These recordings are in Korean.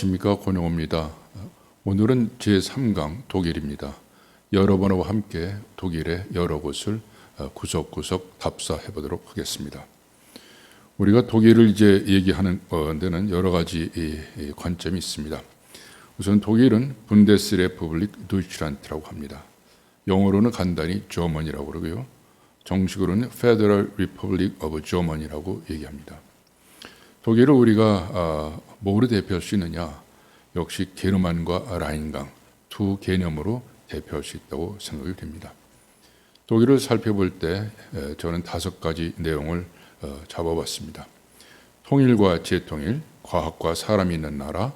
안녕하십니까, 권영호입니다. 오늘은 제3강 독일입니다. 여러분과 함께 독일의 여러 곳을 구석구석 답사해 보도록 하겠습니다. 우리가 독일을 이제 얘기하는 데는 여러 가지 관점이 있습니다. 우선 독일은 분데스레publik Deutschland라고 합니다. 영어로는 간단히 German이라고 그러고요. 정식으로는 Federal Republic of Germany라고 얘기합니다. 독일을 우리가 뭐로 대표할 수 있느냐? 역시 게르만과 라인강 두 개념으로 대표할 수 있다고 생각이 됩니다. 독일을 살펴볼 때 저는 5가지 내용을 잡아봤습니다. 통일과 재통일, 과학과 사람이 있는 나라,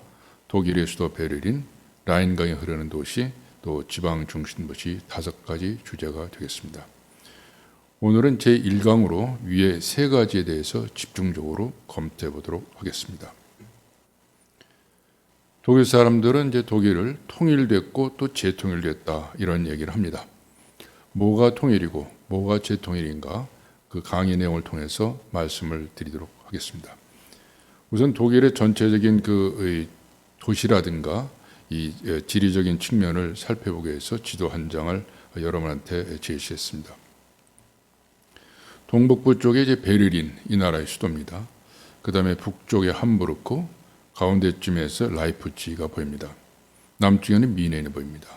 독일의 수도 베를린, 라인강이 흐르는 도시, 또 지방 중심 도시 5가지 주제가 되겠습니다. 오늘은 제1강으로 위에 3가지에 대해서 집중적으로 검토해 보도록 하겠습니다. 독일 사람들은 이제 독일을 통일됐고 또 재통일됐다 이런 얘기를 합니다. 뭐가 통일이고 뭐가 재통일인가 그 강의 내용을 통해서 말씀을 드리도록 하겠습니다. 우선 독일의 전체적인 그 도시라든가 이 지리적인 측면을 살펴보기 위해서 지도 한 장을 여러분한테 제시했습니다. 동북부 쪽에 이제 베를린 이 나라의 수도입니다. 그 다음에 북쪽에 함부르크, 가운데쯤에서 라이프치히가 보입니다. 남쪽에는 미넨이 보입니다.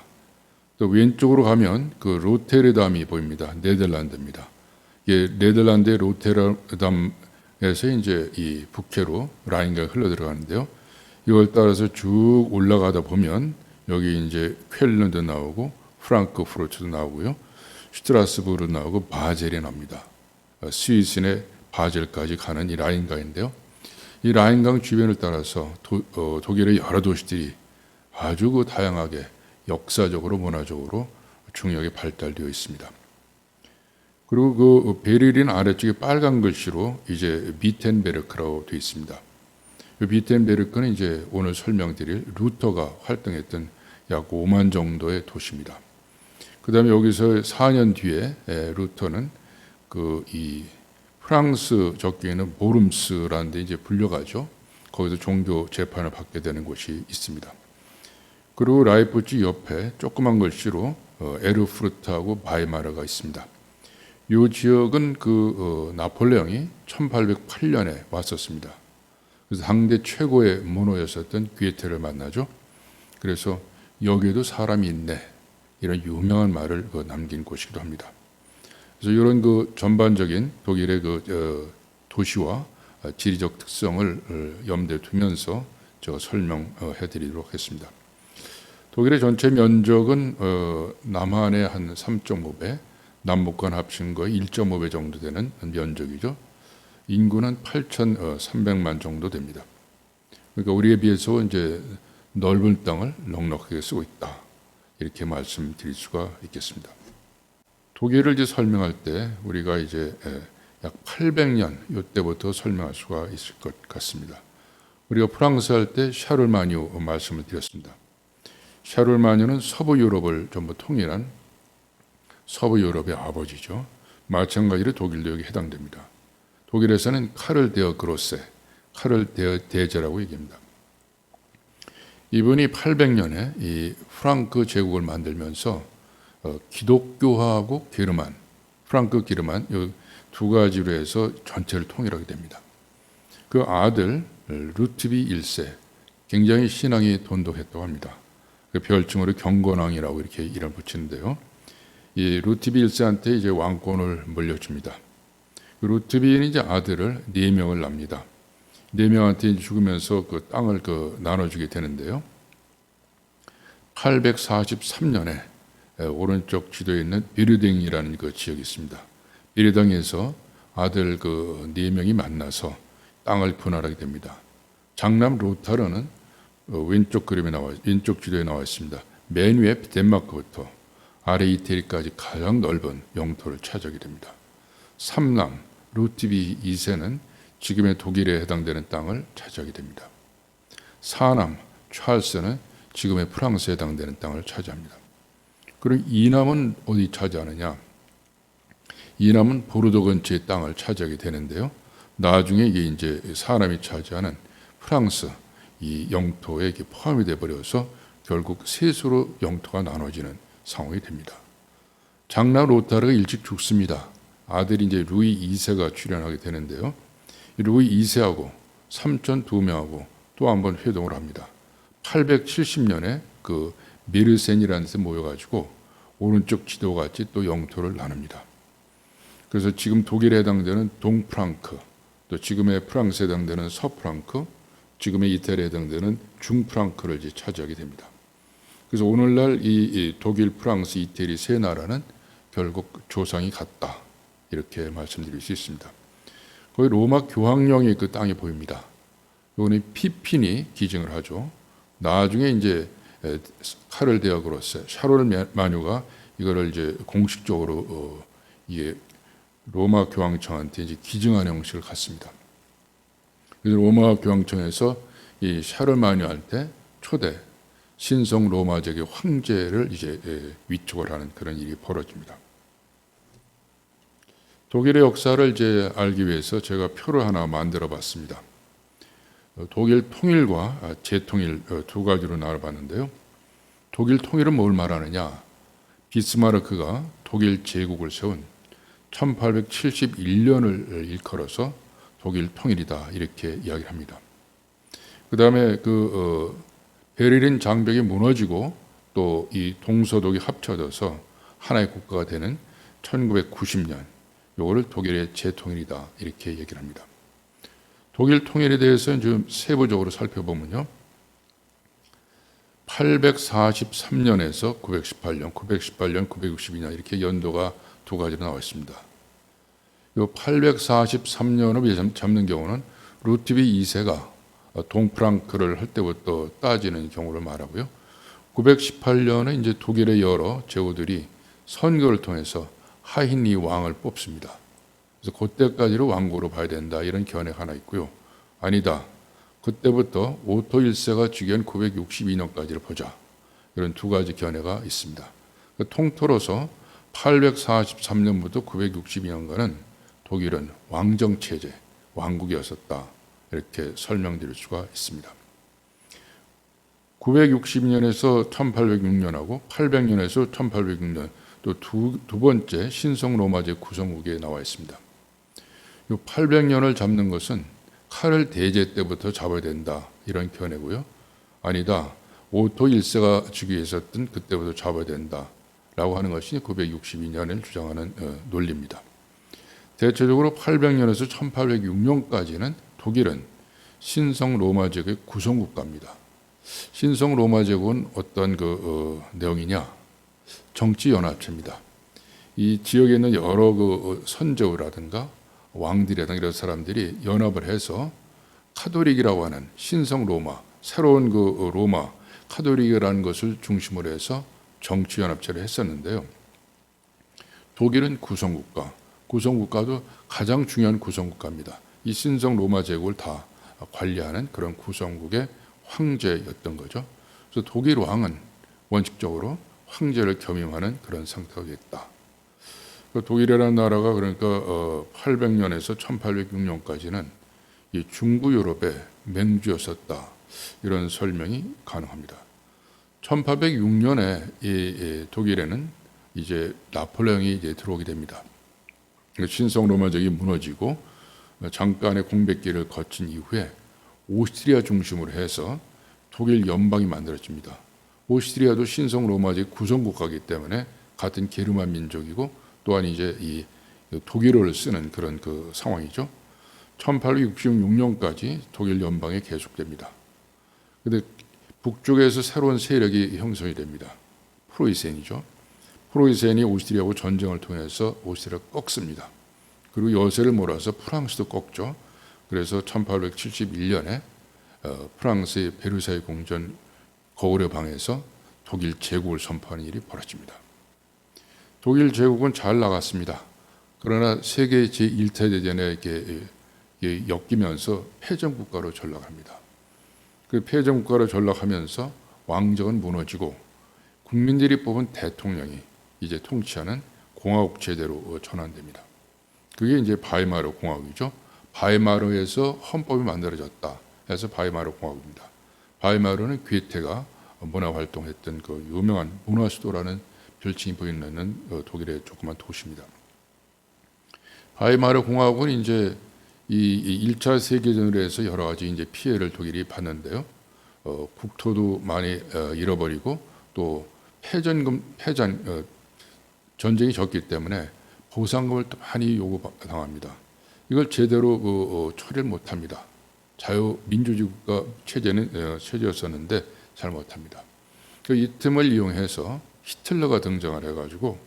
또 왼쪽으로 가면 그 로테르담이 보입니다. 네덜란드입니다. 이게 네덜란드의 로테르담에서 이제 이 북해로 라인강이 흘러 들어가는데요. 이걸 따라서 쭉 올라가다 보면 여기 이제 쾰른도 나오고 프랑크푸르트도 나오고요. 슈트라스부르 나오고 바젤이 나옵니다. 스위스의 바젤까지 가는 이 라인강인데요. 이 라인강 주변을 따라서 독일의 여러 도시들이 아주 그 다양하게 역사적으로 문화적으로 중요하게 발달되어 있습니다. 그리고 그 베를린 아래쪽에 빨간 글씨로 이제 비텐베르크라고 되어 있습니다. 이 비텐베르크는 이제 오늘 설명드릴 루터가 활동했던 약 5만 정도의 도시입니다. 그 다음에 여기서 4년 뒤에 루터는 그 이 프랑스 적교에는 모름스라는 데 이제 불려가죠. 거기서 종교 재판을 받게 되는 곳이 있습니다. 그리고 라이프치 옆에 조그만 글씨로 에르푸르트하고 바이마르가 있습니다. 이 지역은 그 나폴레옹이 1808년에 왔었습니다. 그래서 당대 최고의 문호였었던 귀에테를 만나죠. 그래서 여기에도 사람이 있네 이런 유명한 말을 남긴 곳이기도 합니다. 그래서 이런 그 전반적인 독일의 그 도시와 지리적 특성을 염두에 두면서 제가 설명해 드리도록 하겠습니다. 독일의 전체 면적은 남한의 한 3.5배, 남북간 합친 거의 1.5배 정도 되는 면적이죠. 인구는 8,300만 정도 됩니다. 그러니까 우리에 비해서 이제 넓은 땅을 넉넉하게 쓰고 있다. 이렇게 말씀드릴 수가 있겠습니다. 독일을 이제 설명할 때 우리가 이제 약 800년 이때부터 설명할 수가 있을 것 같습니다. 우리가 프랑스 할 때 샤를마뉴 말씀을 드렸습니다. 샤를마뉴는 서부 유럽을 전부 통일한 서부 유럽의 아버지죠. 마찬가지로 독일도 여기 해당됩니다. 독일에서는 카를 데어 그로세, 카를 데어 대제라고 얘기합니다. 이분이 800년에 이 프랑크 제국을 만들면서 기독교하고 게르만, 프랑크 게르만 이 2가지로 해서 전체를 통일하게 됩니다. 그 아들 루트비 1세 굉장히 신앙이 돈독했다고 합니다. 그 별칭으로 경건왕이라고 이렇게 이름을 붙이는데요. 이 루트비 1세한테 이제 왕권을 물려줍니다. 그 루트비는 이제 아들을 4명을 낳습니다. 4명한테 죽으면서 그 땅을 나눠주게 되는데요. 843년에 오른쪽 지도에 있는 비르댕이라는 그 지역이 있습니다. 비르댕에서 아들 그 4명이 만나서 땅을 분할하게 됩니다. 장남 로타르는 왼쪽 지도에 나와 있습니다. 맨 위에 덴마크부터 아래 이태리까지 가장 넓은 영토를 차지하게 됩니다. 3남 루트비 2세는 지금의 독일에 해당되는 땅을 차지하게 됩니다. 4남 찰스는 지금의 프랑스에 해당되는 땅을 차지합니다. 그럼 2남은 어디 차지하느냐? 2남은 보르도 근처의 땅을 차지하게 되는데요. 나중에 이게 이제 사람이 차지하는 프랑스 이 영토에 이렇게 포함이 돼 버려서 결국 셋으로 영토가 나눠지는 상황이 됩니다. 장나 로타르가 일찍 죽습니다. 아들이 이제 루이 2세가 출연하게 되는데요. 루이 2세하고 삼촌 2명하고 또 한 번 회동을 합니다. 870년에 그 메르센이라는 데서 모여가지고 오른쪽 지도같이 또 영토를 나눕니다. 그래서 지금 독일에 해당되는 동프랑크, 또 지금의 프랑스에 해당되는 서프랑크, 지금의 이태리에 해당되는 중프랑크를 이제 차지하게 됩니다. 그래서 오늘날 이 독일, 프랑스, 이태리 세 나라는 결국 조상이 같다, 이렇게 말씀드릴 수 있습니다. 거기 로마 교황령이 그 땅에 보입니다. 이거는 피핀이 기증을 하죠. 나중에 이제 카를 대학으로서 샤롤 마뉴가 이거를 이제 공식적으로 이게 로마 교황청한테 이제 기증하는 형식을 갖습니다. 그래서 로마 교황청에서 이 샤를 마뉴한테 초대 신성 로마 제국의 황제를 이제 위촉을 하는 그런 일이 벌어집니다. 독일의 역사를 이제 알기 위해서 제가 표를 하나 만들어 봤습니다. 독일 통일과 재통일 두 가지로 나눠봤는데요. 독일 통일은 뭘 말하느냐? 비스마르크가 독일 제국을 세운 1871년을 일컬어서 독일 통일이다, 이렇게 이야기를 합니다. 그 다음에 베를린 장벽이 무너지고 또 이 동서독이 합쳐져서 하나의 국가가 되는 1990년, 요거를 독일의 재통일이다, 이렇게 얘기를 합니다. 독일 통일에 대해서는 좀 세부적으로 살펴보면요. 843년에서 918년, 962년 이렇게 연도가 두 가지로 나와 있습니다. 이 843년을 잡는 경우는 루트비 2세가 동프랑크를 할 때부터 따지는 경우를 말하고요. 918년에 이제 독일의 여러 제후들이 선거를 통해서 하인리 왕을 뽑습니다. 그래서 그때까지로 왕고로 봐야 된다, 이런 견해가 하나 있고요. 아니다, 그때부터 오토 1세가 즉위한 962년까지를 보자, 이런 두 가지 견해가 있습니다. 통틀어서 843년부터 962년간은 독일은 왕정체제, 왕국이었었다, 이렇게 설명드릴 수가 있습니다. 962년에서 1806년하고 800년에서 1806년 또 두 번째 신성 로마제 구성국에 나와 있습니다. 이 800년을 잡는 것은 카를 대제 때부터 잡아야 된다, 이런 견해고요. 아니다, 오토 1세가 즉위했었던 그때부터 잡아야 된다라고 하는 것이 962년을 주장하는 논리입니다. 대체적으로 800년에서 1806년까지는 독일은 신성 로마 제국의 구성국가입니다. 신성 로마 제국은 어떤 내용이냐? 정치 연합체입니다. 이 지역에 있는 여러 선조라든가 왕들이라든가 이런 사람들이 연합을 해서 카톨릭이라고 하는 신성 로마, 새로운 로마 카톨릭이라는 것을 중심으로 해서 정치 연합체를 했었는데요. 독일은 구성국가도 가장 중요한 구성국가입니다. 이 신성 로마 제국을 다 관리하는 그런 구성국의 황제였던 거죠. 그래서 독일 왕은 원칙적으로 황제를 겸임하는 그런 상태가 됐다. 독일이라는 나라가 그러니까 800년에서 1806년까지는 이 중부 유럽의 맹주였었다, 이런 설명이 가능합니다. 1806년에 이 독일에는 이제 나폴레옹이 이제 들어오게 됩니다. 신성 로마 제국이 무너지고 잠깐의 공백기를 거친 이후에 오스트리아 중심으로 해서 독일 연방이 만들어집니다. 오스트리아도 신성 로마 제국 구성국가이기 때문에 같은 게르만 민족이고 또한 이제 이 독일어를 쓰는 그런 상황이죠. 1866년까지 독일 연방이 계속됩니다. 그런데 북쪽에서 새로운 세력이 형성이 됩니다. 프로이센이죠. 프로이센이 오스트리아하고 전쟁을 통해서 오스트리아를 꺾습니다. 그리고 여세를 몰아서 프랑스도 꺾죠. 그래서 1871년에 프랑스의 베르사유 궁전 거울의 방에서 독일 제국을 선포하는 일이 벌어집니다. 독일 제국은 잘 나갔습니다. 그러나 세계 제1차 대전에 이렇게 엮이면서 패전국가로 전락합니다. 그 패전국가로 전락하면서 왕정은 무너지고 국민들이 뽑은 대통령이 이제 통치하는 공화국 제대로 전환됩니다. 그게 이제 바이마르 공화국이죠. 바이마르에서 헌법이 만들어졌다 해서 바이마르 공화국입니다. 바이마르는 괴테가 문화 활동했던 그 유명한 문화 수도라는 별칭이 보이는 독일의 조그만 도시입니다. 바이마르 공화국은 이제 이 1차 세계대전으로 해서 여러 가지 이제 피해를 독일이 봤는데요. 국토도 많이 잃어버리고 또 전쟁이 졌기 때문에 보상금을 또 많이 요구당합니다. 이걸 제대로 처리를 못합니다. 자유민주주의가 체제였었는데 잘 못합니다. 이 틈을 이용해서 히틀러가 등장을 해가지고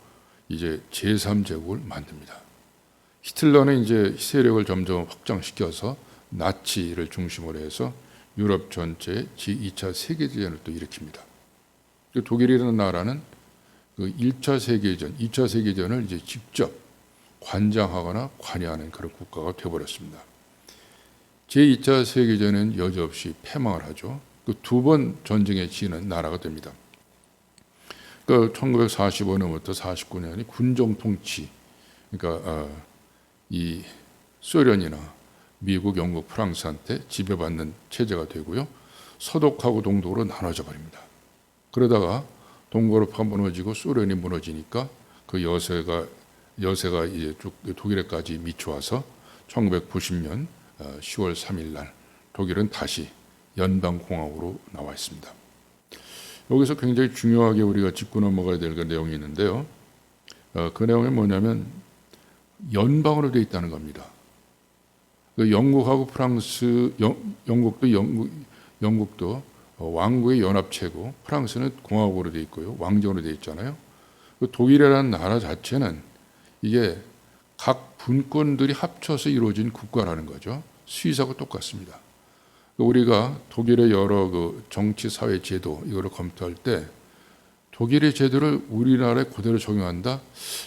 이제 제3제국을 만듭니다. 히틀러는 이제 세력을 점점 확장시켜서 나치를 중심으로 해서 유럽 전체에 제2차 세계대전을 또 일으킵니다. 독일이라는 나라는 그 1차 세계대전, 2차 세계대전을 이제 직접 관장하거나 관여하는 그런 국가가 되어버렸습니다. 제2차 세계대전은 여지없이 패망을 하죠. 그 두 번 전쟁에 지는 나라가 됩니다. 그 1945년부터 49년이 군정 통치, 그러니까 이 소련이나 미국, 영국, 프랑스한테 지배받는 체제가 되고요. 서독하고 동독으로 나눠져 버립니다. 그러다가 동유럽이 무너지고 소련이 무너지니까 그 여세가 이제 쭉 독일에까지 미쳐와서 1990년 10월 3일 날 독일은 다시 연방공화국으로 나와 있습니다. 여기서 굉장히 중요하게 우리가 짚고 넘어가야 될 그 내용이 있는데요. 그 내용이 뭐냐면 연방으로 되어 있다는 겁니다. 영국하고 프랑스, 영국도 왕국의 연합체고 프랑스는 공화국으로 되어 있고요. 왕정으로 되어 있잖아요. 독일이라는 나라 자체는 이게 각 분권들이 합쳐서 이루어진 국가라는 거죠. 스위스하고 똑같습니다. 우리가 독일의 여러 그 정치, 사회 제도 이거를 검토할 때 독일의 제도를 우리나라에 그대로 적용한다?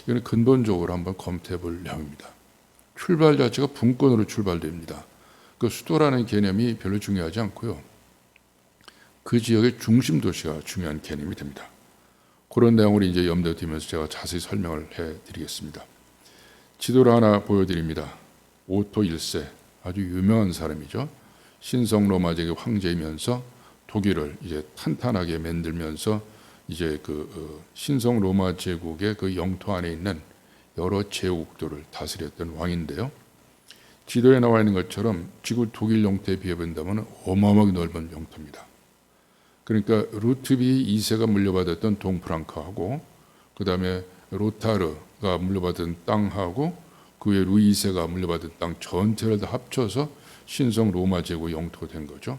이건 근본적으로 한번 검토해 볼 내용입니다. 출발 자체가 분권으로 출발됩니다. 그 수도라는 개념이 별로 중요하지 않고요. 그 지역의 중심 도시가 중요한 개념이 됩니다. 그런 내용을 이제 염두에 두면서 제가 자세히 설명을 해드리겠습니다. 지도를 하나 보여드립니다. 오토 1세, 아주 유명한 사람이죠. 신성 로마 제국 황제이면서 독일을 이제 탄탄하게 만들면서 이제 신성 로마 제국의 그 영토 안에 있는 여러 제국들을 다스렸던 왕인데요. 지도에 나와 있는 것처럼 지구 독일 영토에 비해 본다면 어마어마하게 넓은 영토입니다. 그러니까 루트비 2세가 물려받았던 동프랑크하고 그 다음에 로타르가 물려받은 땅하고 그 외 루이 2세가 물려받은 땅 전체를 다 합쳐서 신성 로마 제국 영토가 된 거죠.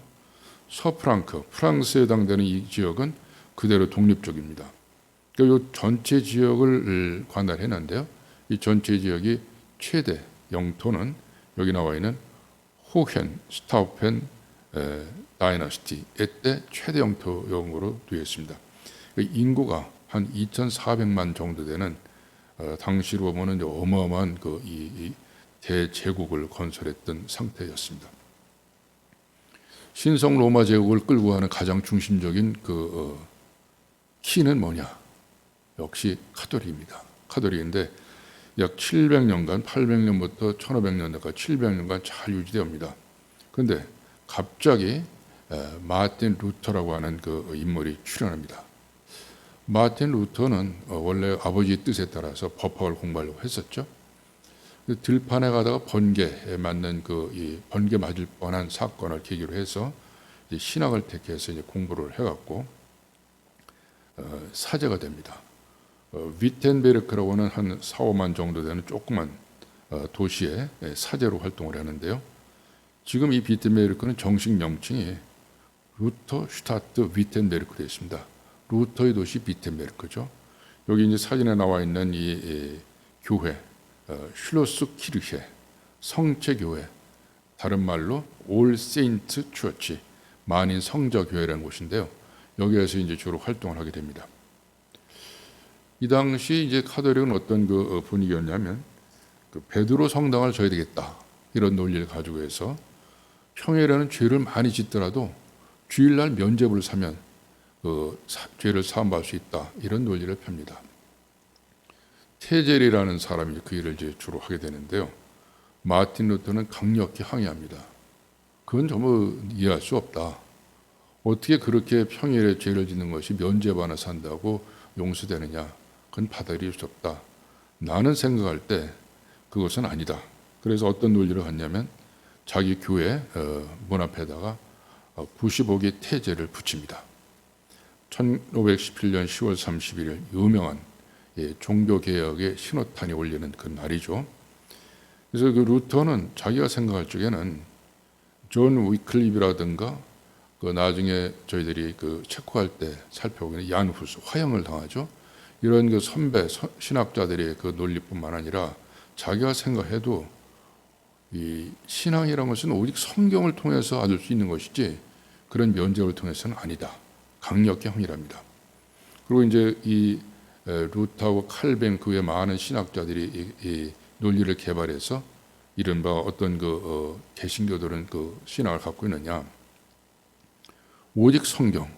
서프랑크, 프랑스에 해당되는 이 지역은 그대로 독립적입니다. 그러니까 이 전체 지역을 관할했는데요. 이 전체 지역이 최대 영토는 여기 나와 있는 호헨 스타우펜 다이너스티 때 최대 영토용으로 되어 있습니다. 인구가 한 2,400만 정도 되는 당시로 보면은 어마어마한 이 대제국을 건설했던 상태였습니다. 신성 로마 제국을 끌고 가는 가장 중심적인 키는 뭐냐? 역시 카톨릭입니다. 카톨릭인데 약 700년간, 800년부터 1500년대까지 700년간 잘 유지됩니다. 그런데 갑자기 마틴 루터라고 하는 그 인물이 출현합니다. 마틴 루터는 원래 아버지의 뜻에 따라서 법학을 공부하려고 했었죠. 들판에 가다가 번개에 맞는 이 번개 맞을 뻔한 사건을 계기로 해서 이제 신학을 택해서 이제 공부를 해갖고 사제가 됩니다. 위텐베르크라고 하는 한 4, 5만 정도 되는 조그만 도시에 사제로 활동을 하는데요. 지금 이 위텐베르크는 정식 명칭이 루터 슈타트 위텐베르크 되어 있습니다. 루터의 도시 위텐베르크죠. 여기 이제 사진에 나와 있는 이 교회 슐로스 키르헤 성체교회, 다른 말로 올 세인트 추어치 만인 성자교회라는 곳인데요. 여기에서 이제 주로 활동을 하게 됩니다. 이 당시 이제 카톨릭은 어떤 분위기였냐면 베드로 성당을 져야 되겠다 이런 논리를 가지고 해서 평일에는 죄를 많이 짓더라도 주일날 면죄부를 사면 죄를 사함받을 수 있다 이런 논리를 펴니다. 테젤이라는 사람이 그 일을 이제 주로 하게 되는데요. 마틴 루터는 강력히 항의합니다. 그건 전부 이해할 수 없다. 어떻게 그렇게 평일에 죄를 짓는 것이 면죄부하나 산다고 용서되느냐? 그건 받아들일 수 없다. 나는 생각할 때 그것은 아니다. 그래서 어떤 논리를 갖냐면 자기 교회 문 앞에다가 95개 태제를 붙입니다. 1517년 10월 31일 유명한 종교개혁의 신호탄이 올리는 그 날이죠. 그래서 그 루터는 자기가 생각할 적에는 존 위클립이라든가 그 나중에 저희들이 그 체코할 때 살펴보면 얀 후스 화형을 당하죠. 이런 그 선배 신학자들의 그 논리뿐만 아니라 자기가 생각해도 이 신앙이라는 것은 오직 성경을 통해서 얻을 수 있는 것이지 그런 면죄를 통해서는 아니다. 강력히 항의합니다. 그리고 이제 이 루터하고 칼뱅 그 외 많은 신학자들이 이 논리를 개발해서 이른바 어떤 그 개신교들은 그 신앙을 갖고 있느냐, 오직 성경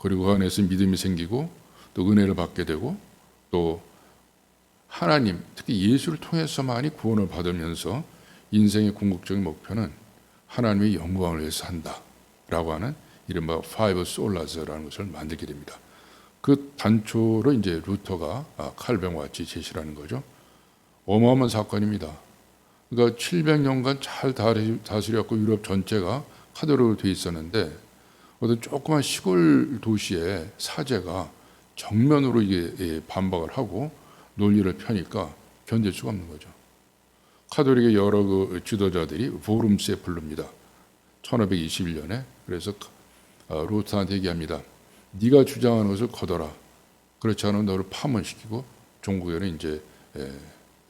그리고 그 안에서 믿음이 생기고 또 은혜를 받게 되고 또 하나님 특히 예수를 통해서만이 구원을 받으면서 인생의 궁극적인 목표는 하나님의 영광을 위해서 한다라고 하는 이른바 Five Solas라는 것을 만들게 됩니다. 그 단초로 이제 루터가 칼뱅과 같이 제시하는 거죠. 어마어마한 사건입니다. 그러니까 700년간 잘 다스렸고 유럽 전체가 카톨릭으로 돼 있었는데 어떤 조그만 시골 도시의 사제가 정면으로 이게 반박을 하고 논리를 펴니까 견딜 수가 없는 거죠. 카톨릭의 여러 그 지도자들이 보름스에 부릅니다. 1521년에 그래서 루터한테 얘기합니다. 네가 주장하는 것을 거둬라. 그렇지 않으면 너를 파문시키고 종국에는 이제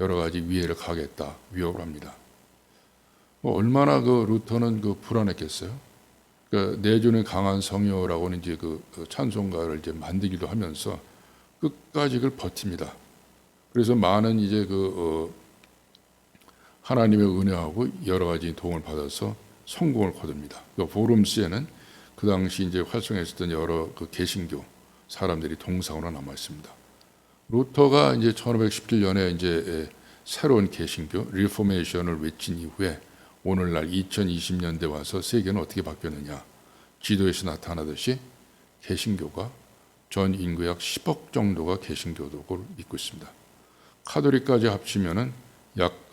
여러 가지 위해를 가겠다 위협을 합니다. 얼마나 그 루터는 그 불안했겠어요. 그러니까 내존의 강한 성녀라고는 이제 그 찬송가를 이제 만들기도 하면서 끝까지 그걸 버팁니다. 그래서 많은 이제 그 하나님의 은혜하고 여러 가지 도움을 받아서 성공을 거둡니다. 그 보름스에는 그 당시 이제 활성했었던 여러 그 개신교 사람들이 동상으로 남아 있습니다. 루터가 이제 1517년에 이제 새로운 개신교 리포메이션을 외친 이후에 오늘날 2020년대 와서 세계는 어떻게 바뀌었느냐? 지도에서 나타나듯이 개신교가 전 인구 약 10억 정도가 개신교도를 믿고 있습니다. 카톨릭까지 합치면은 약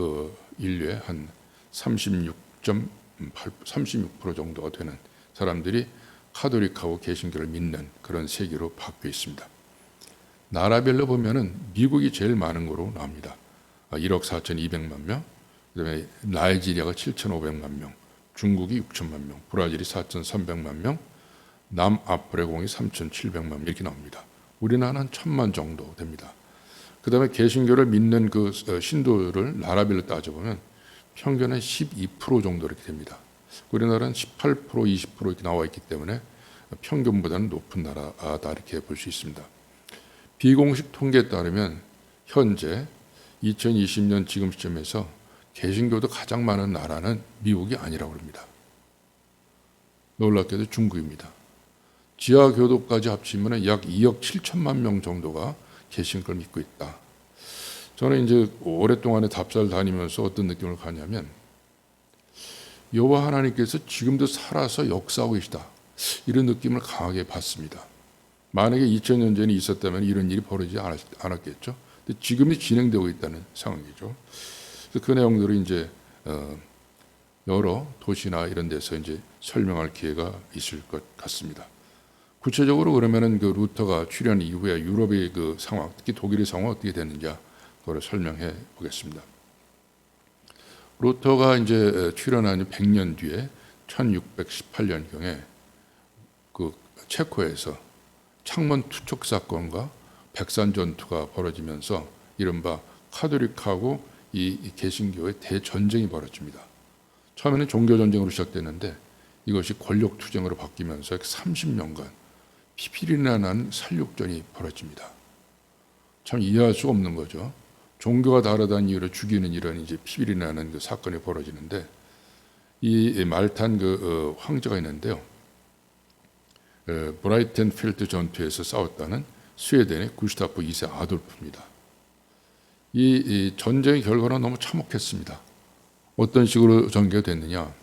인류의 한 36% 정도가 되는 사람들이 카톨릭하고 개신교를 믿는 그런 세계로 바뀌어 있습니다. 나라별로 보면은 미국이 제일 많은 거로 나옵니다. 1억 4,200만 명, 그다음에 나이지리아가 7,500만 명, 중국이 6천만 명, 브라질이 4,300만 명, 남아프리카공이 3,700만 명 이렇게 나옵니다. 우리나라는 한 1,000만 정도 됩니다. 그다음에 개신교를 믿는 그 신도를 나라별로 따져보면 평균은 12% 정도 이렇게 됩니다. 우리나라는 18%, 20% 이렇게 나와 있기 때문에 평균보다는 높은 나라다 이렇게 볼 수 있습니다. 비공식 통계에 따르면 현재 2020년 지금 시점에서 개신교도 가장 많은 나라는 미국이 아니라고 합니다. 놀랍게도 중국입니다. 지하교도까지 합치면 약 2억 7천만 명 정도가 개신교를 믿고 있다. 저는 이제 오랫동안에 답사를 다니면서 어떤 느낌을 갖냐면 여호와 하나님께서 지금도 살아서 역사하고 계시다. 이런 느낌을 강하게 받습니다. 만약에 2000년 전에 있었다면 이런 일이 벌어지지 않았겠죠. 근데 지금이 진행되고 있다는 상황이죠. 그 내용들을 이제 여러 도시나 이런 데서 이제 설명할 기회가 있을 것 같습니다. 구체적으로 그러면은 그 루터가 출현 이후에 유럽의 그 상황, 특히 독일의 상황 어떻게 됐는지 그걸 설명해 보겠습니다. 루터가 이제 출현한 100년 뒤에 1618년경에 그 체코에서 창문 투척 사건과 백산 전투가 벌어지면서 이른바 카톨릭하고 이 개신교의 대전쟁이 벌어집니다. 처음에는 종교 전쟁으로 시작됐는데 이것이 권력 투쟁으로 바뀌면서 30년간 피피리나 난 살육전이 벌어집니다. 참 이해할 수 없는 거죠. 종교가 다르다는 이유로 죽이는 이런 이제 피피리나 나는 그 사건이 벌어지는데 이 말탄 그 황제가 있는데요. 브라이텐펠드 전투에서 싸웠다는 스웨덴의 구스타프 2세 아돌프입니다. 이 전쟁의 결과는 너무 참혹했습니다. 어떤 식으로 전개가 됐느냐?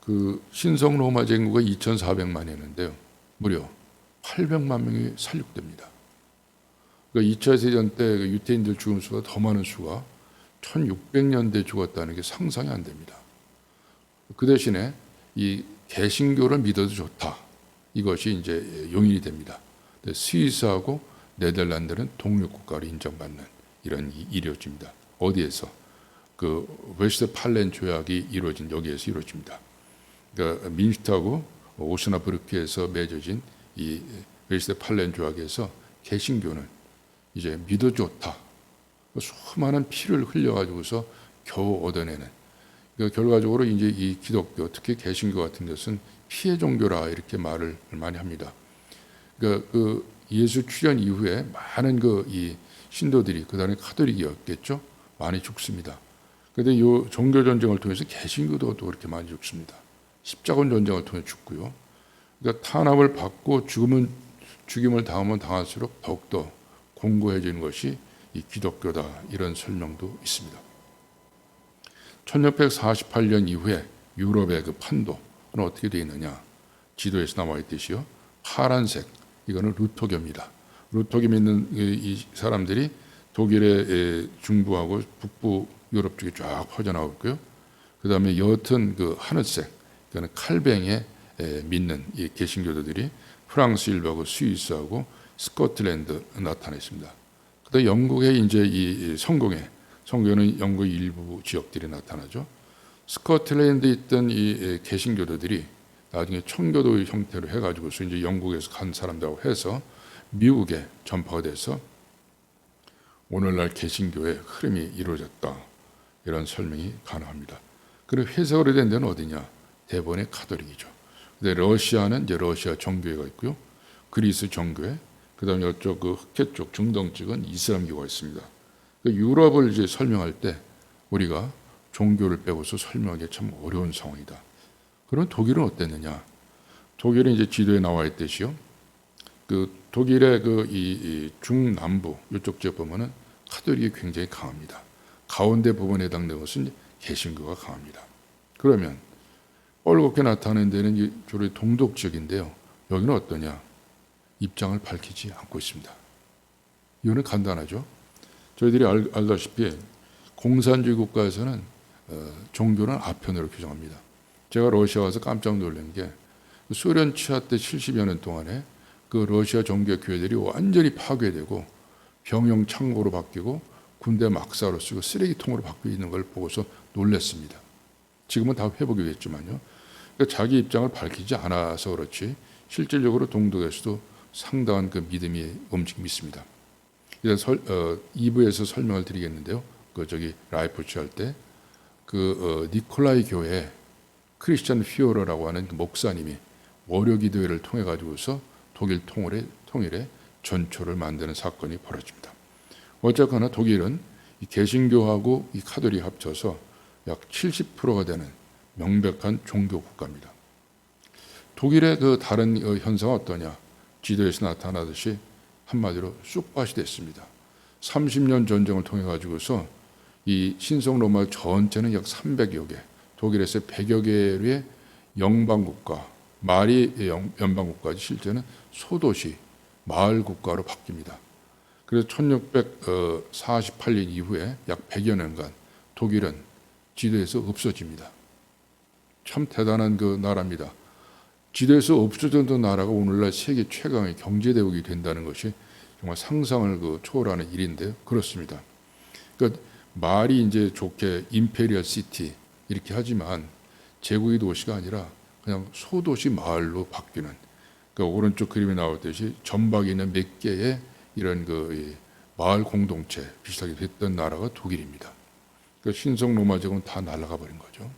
그 신성 로마 제국가 2,400만이었는데요. 무려 800만 명이 살육됩니다. 그러니까 2차 세전 때 유태인들 죽은 수가 더 많은 수가 1600년대에 죽었다는 게 상상이 안 됩니다. 그 대신에 이 개신교를 믿어도 좋다. 이것이 이제 용인이 됩니다. 스위스하고 네덜란드는 독립국가로 인정받는 이런 일이 이루어집니다. 어디에서? 그 웨스트팔렌 조약이 이루어진 여기에서 이루어집니다. 그러니까 민슈타하고 오스나브르크에서 맺어진 이 웨스트팔렌 조약에서 개신교는 이제 믿어 좋다. 수많은 피를 흘려가지고서 겨우 얻어내는. 그러니까 결과적으로 이제 이 기독교, 특히 개신교 같은 것은 피해 종교라 이렇게 말을 많이 합니다. 그러니까 그 예수 출현 이후에 많은 그 이 신도들이 그다음에 카톨릭이었겠죠. 많이 죽습니다. 그런데 이 종교 전쟁을 통해서 개신교도 또 그렇게 많이 죽습니다. 십자군 전쟁을 통해 죽고요. 그러니까 탄압을 받고 죽임을 당하면 당할수록 더욱더 공고해지는 것이 이 기독교다 이런 설명도 있습니다. 1648년 이후에 유럽의 그 판도는 어떻게 되어 있느냐? 지도에서 나와 있듯이요. 파란색 이거는 루터교입니다. 루터교 믿는 이 사람들이 독일의 중부하고 북부 유럽 쪽에 쫙 퍼져나오고 있고요. 그 다음에 옅은 그 하늘색 이거는 칼뱅에 믿는 이 개신교도들이 프랑스 일부하고 스위스하고 스코틀랜드 나타나 있습니다. 그다음 영국의 이제 이 성경은 영국 일부 지역들이 나타나죠. 스코틀랜드에 있던 이 개신교도들이 나중에 청교도 형태로 해가지고서 이제 영국에서 간 사람들하고 해서 미국에 전파가 돼서 오늘날 개신교의 흐름이 이루어졌다. 이런 설명이 가능합니다. 그리고 해석을 된 데는 어디냐? 대부분의 카톨릭이죠. 근데 러시아는 이제 러시아 정교회가 있고요. 그리스 정교회, 그다음에 이쪽 그 흑해 쪽 중동 쪽은 이슬람교가 있습니다. 유럽을 이제 설명할 때 우리가 종교를 빼고서 설명하기 참 어려운 상황이다. 그럼 독일은 어땠느냐? 독일은 이제 지도에 나와 있듯이요. 그 독일의 그 이 중남부 이쪽 지역 보면은 카톨릭이 굉장히 강합니다. 가운데 부분에 해당되는 것은 개신교가 강합니다. 그러면 뻘겋게 나타나는 데는 주로 동독 지역인데요. 여기는 어떠냐? 입장을 밝히지 않고 있습니다. 이유는 간단하죠. 저희들이 알다시피 공산주의 국가에서는 종교는 아편으로 규정합니다. 제가 러시아 와서 깜짝 놀란 게 소련 치하 때 70여 년 동안에 그 러시아 종교 교회들이 완전히 파괴되고 병영 창고로 바뀌고 군대 막사로 쓰고 쓰레기통으로 바뀌어 있는 걸 보고서 놀랐습니다. 지금은 다 회복이 됐지만요. 그러니까 자기 입장을 밝히지 않아서 그렇지 실질적으로 동독에서도 상당한 그 믿음의 움직임이 있습니다. 이제 2부에서 설명을 드리겠는데요. 그 저기 라이프치 할 때 그 니콜라이 교회 크리스찬 피오러라고 하는 그 목사님이 월요 기도회를 통해 가지고서 독일 통일의 전초를 만드는 사건이 벌어집니다. 어쨌거나 독일은 이 개신교하고 이 카톨릭이 합쳐서 약 70%가 되는 명백한 종교 국가입니다. 독일의 그 다른 현상은 어떠냐? 지도에서 나타나듯이 한마디로 쑥밭이 됐습니다. 30년 전쟁을 통해 가지고서 이 신성 로마 전체는 약 300여 개, 독일에서 100여 개의 영방국가, 말이 연방국가지 실제는 소도시, 마을 국가로 바뀝니다. 그래서 1648년 이후에 약 100여 년간 독일은 지도에서 없어집니다. 참 대단한 그 나라입니다. 지도에서 없어졌던 나라가 오늘날 세계 최강의 경제대국이 된다는 것이 정말 상상을 초월하는 일인데요. 그렇습니다. 그러니까 말이 이제 좋게 임페리얼 시티 이렇게 하지만 제국의 도시가 아니라 그냥 소도시 마을로 바뀌는, 그러니까 오른쪽 그림에 나왔듯이 전박에 있는 몇 개의 이런 그 마을 공동체 비슷하게 됐던 나라가 독일입니다. 그러니까 신성 로마 제국은 다 날아가 버린 거죠.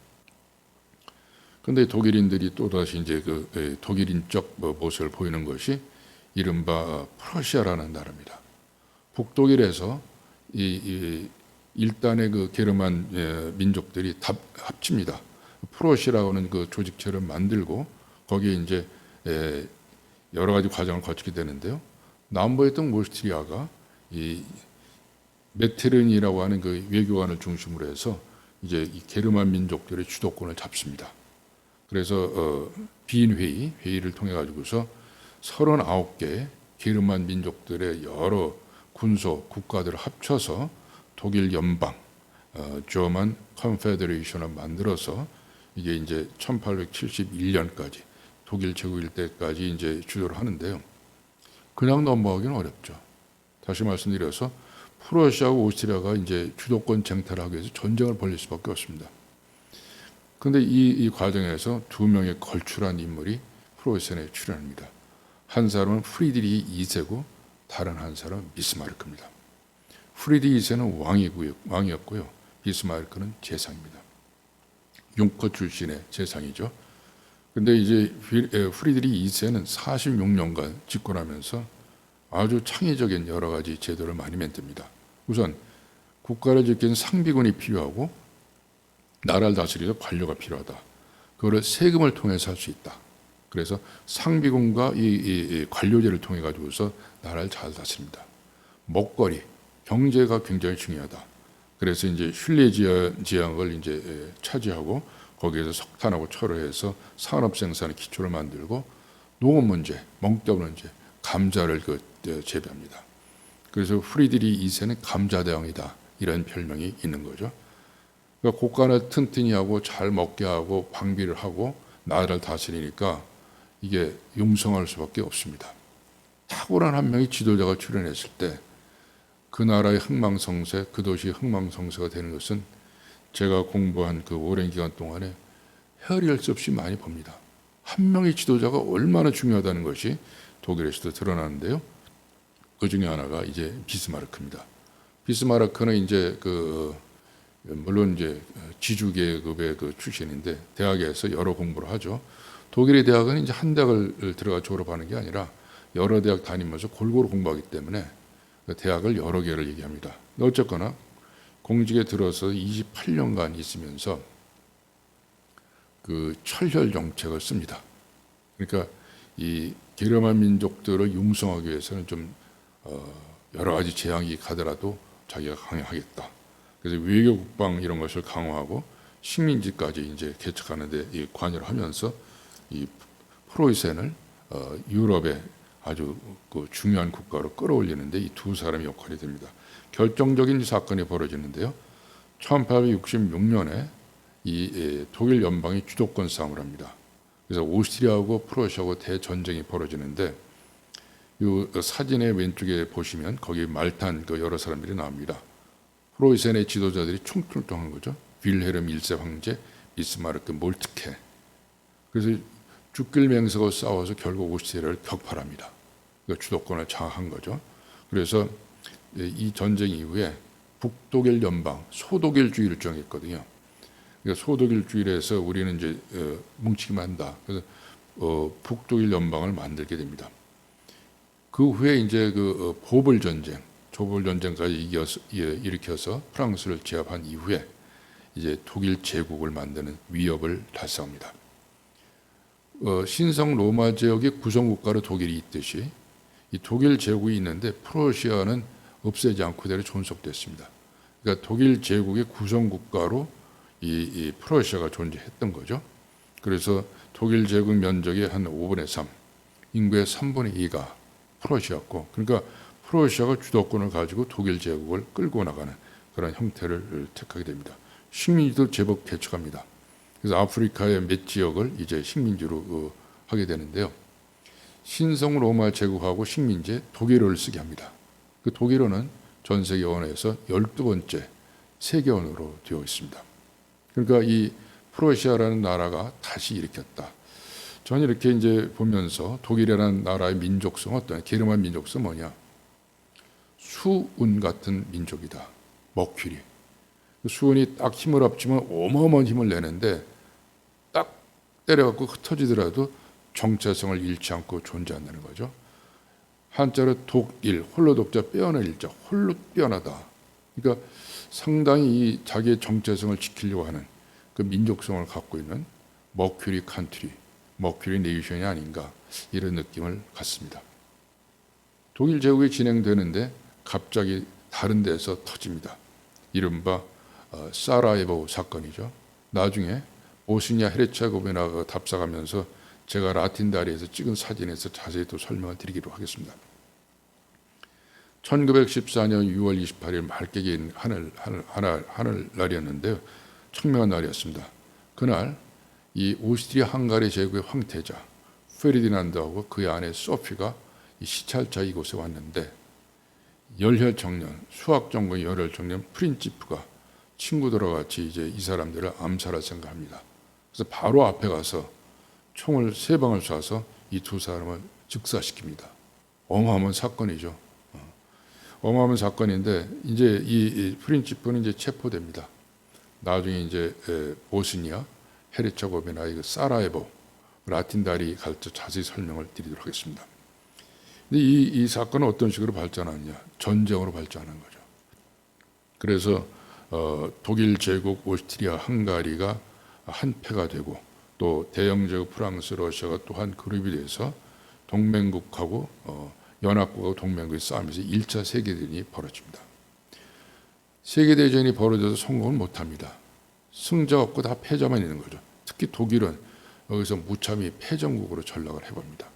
그런데 독일인들이 또다시 이제 그 독일인적 모습을 보이는 것이 이른바 프러시아라는 나라입니다. 북독일에서 이 일단의 그 게르만 민족들이 다 합칩니다. 프로시라고는 그 조직체를 만들고 거기에 이제 여러 가지 과정을 거치게 되는데요. 남부에 있던 오스트리아가 이 메테른이라고 하는 그 외교관을 중심으로 해서 이제 이 게르만 민족들의 주도권을 잡습니다. 그래서 빈 회의를 통해 가지고서 39개 게르만 민족들의 여러 군소 국가들을 합쳐서 독일 연방 저만 컨페더레이션을 만들어서 이게 이제 1871년까지 독일 제국일 때까지 이제 주도를 하는데요. 그냥 넘어가기는 어렵죠. 다시 말씀드려서 프로시아하고 오스트리아가 이제 주도권 쟁탈을 하기 위해서 전쟁을 벌일 수밖에 없습니다. 그런데 이 과정에서 두 명의 걸출한 인물이 프로이센에 출연합니다. 한 사람은 프리드리히 2세고 다른 한 사람은 비스마르크입니다. 프리드리히 2세는 왕이었고요. 비스마르크는 제상입니다. 융커 출신의 제상이죠. 근데 이제 프리드리히 2세는 46년간 집권하면서 아주 창의적인 여러 가지 제도를 많이 만듭니다. 우선 국가를 지키는 상비군이 필요하고 나라를 다스리는 관료가 필요하다. 그거를 세금을 통해서 할 수 있다. 그래서 상비군과 이 관료제를 통해 가지고서 나라를 잘 다스립니다. 먹거리, 경제가 굉장히 중요하다. 그래서 이제 슐레 지역을 이제 차지하고 거기에서 석탄하고 철을 해서 산업 생산의 기초를 만들고 농업 문제, 멍떡 문제, 감자를 재배합니다. 그래서 프리드리히 2세는 감자대왕이다. 이런 별명이 있는 거죠. 그러니까 국가를 튼튼히 하고 잘 먹게 하고 방비를 하고 나라를 다스리니까 이게 융성할 수밖에 없습니다. 탁월한 한 명의 지도자가 출연했을 때 그 나라의 흥망성쇠, 그 도시의 흥망성쇠가 되는 것은 제가 공부한 그 오랜 기간 동안에 헤아릴 수 없이 많이 봅니다. 한 명의 지도자가 얼마나 중요하다는 것이 독일에서도 드러나는데요. 그 중에 하나가 이제 비스마르크입니다. 비스마르크는 이제 물론 이제 지주계급의 출신인데 대학에서 여러 공부를 하죠. 독일의 대학은 이제 한 대학을 들어가 졸업하는 게 아니라 여러 대학 다니면서 골고루 공부하기 때문에 대학을 여러 개를 얘기합니다. 어쨌거나 공직에 들어서 28년간 있으면서 그 철혈 정책을 씁니다. 그러니까 이 게르만 민족들을 융성하기 위해서는 좀 여러 가지 재앙이 가더라도 자기가 강행하겠다. 그래서 외교 국방 이런 것을 강화하고 식민지까지 이제 개척하는데 관여를 하면서 이 프로이센을 유럽의 아주 중요한 국가로 끌어올리는데 이 두 사람의 역할이 됩니다. 결정적인 사건이 벌어지는데요. 1866년에 이 독일 연방이 주도권 싸움을 합니다. 그래서 오스트리아하고 프로시아하고 대전쟁이 벌어지는데 이 사진의 왼쪽에 보시면 거기 말탄 여러 사람들이 나옵니다. 프로이센의 지도자들이 총출동한 거죠. 윌헬름 1세 황제, 비스마르크, 몰트케. 그래서 죽길 맹세하고 싸워서 결국 오스트리아를 격파합니다. 그러니까 주도권을 장악한 거죠. 그래서 이 전쟁 이후에 북독일 연방, 소독일주의를 정했거든요. 그러니까 소독일주의에서 우리는 이제 뭉치기만 한다. 그래서 북독일 연방을 만들게 됩니다. 그 후에 이제 보벌 전쟁, 조벌 전쟁까지 일으켜서 프랑스를 제압한 이후에 이제 독일 제국을 만드는 위협을 달성합니다. 신성 로마 제국의 구성국가로 독일이 있듯이 이 독일 제국이 있는데 프로시아는 없애지 않고 그대로 존속됐습니다. 그러니까 독일 제국의 구성국가로 이 프로시아가 존재했던 거죠. 그래서 독일 제국 면적의 한 5분의 3, 인구의 3분의 2가 프로시아였고, 그러니까 프로시아가 주도권을 가지고 독일 제국을 끌고 나가는 그런 형태를 택하게 됩니다. 식민지도 제법 개척합니다. 그래서 아프리카의 몇 지역을 이제 식민지로 하게 되는데요. 신성 로마 제국하고 식민지에 독일어를 쓰게 합니다. 그 독일어는 전 세계 언어에서 12번째 세계 언어로 되어 있습니다. 그러니까 이 프로시아라는 나라가 다시 일으켰다. 저는 이렇게 이제 보면서 독일이라는 나라의 민족성, 어떤 게르만 민족성 뭐냐? 수운 같은 민족이다. 머큐리. 수운이 딱 힘을 합치면 어마어마한 힘을 내는데 딱 때려갖고 흩어지더라도 정체성을 잃지 않고 존재한다는 거죠. 한자로 독일, 홀로 독자 빼어날 일자, 홀로 빼어나다. 그러니까 상당히 이 자기의 정체성을 지키려고 하는 그 민족성을 갖고 있는 머큐리 컨트리, 머큐리 네이션이 아닌가 이런 느낌을 갖습니다. 독일 제국이 진행되는데 갑자기 다른 데서 터집니다. 이른바 사라예보 사건이죠. 나중에 보스니아 헤르체고비나가 답사가면서 제가 라틴 다리에서 찍은 사진에서 자세히 또 설명을 드리기로 하겠습니다. 1914년 6월 28일 말개기인 하늘날이었는데요. 청명한 날이었습니다. 그날 이 오스트리아 헝가리 제국의 황태자 페르디난드하고 그의 아내 소피가 이 시찰차 이곳에 왔는데 열혈 청년, 수학 전공 열혈 청년 프린치프가 친구들과 같이 이제 이 사람들을 암살할 생각합니다. 그래서 바로 앞에 가서 총을 3방을 쏴서 이 두 사람을 즉사시킵니다. 어마어마한 사건이죠. 어마어마한 사건인데 이제 이 프린치프는 이제 체포됩니다. 나중에 이제 보스니아 헤르체고비나 이 사라예보 라틴 다리 갈 때 자세히 설명을 드리도록 하겠습니다. 근데 이 사건은 어떤 식으로 발전하느냐? 전쟁으로 발전한 거죠. 그래서 독일 제국 오스트리아 헝가리가 한패가 되고 또 대영 제국 프랑스 러시아가 또 한 그룹이 돼서 동맹국하고 연합국하고 동맹국이 싸우면서 1차 세계대전이 벌어집니다. 세계대전이 벌어져서 성공을 못합니다. 승자 없고 다 패자만 있는 거죠. 특히 독일은 여기서 무참히 패전국으로 전락을 해봅니다.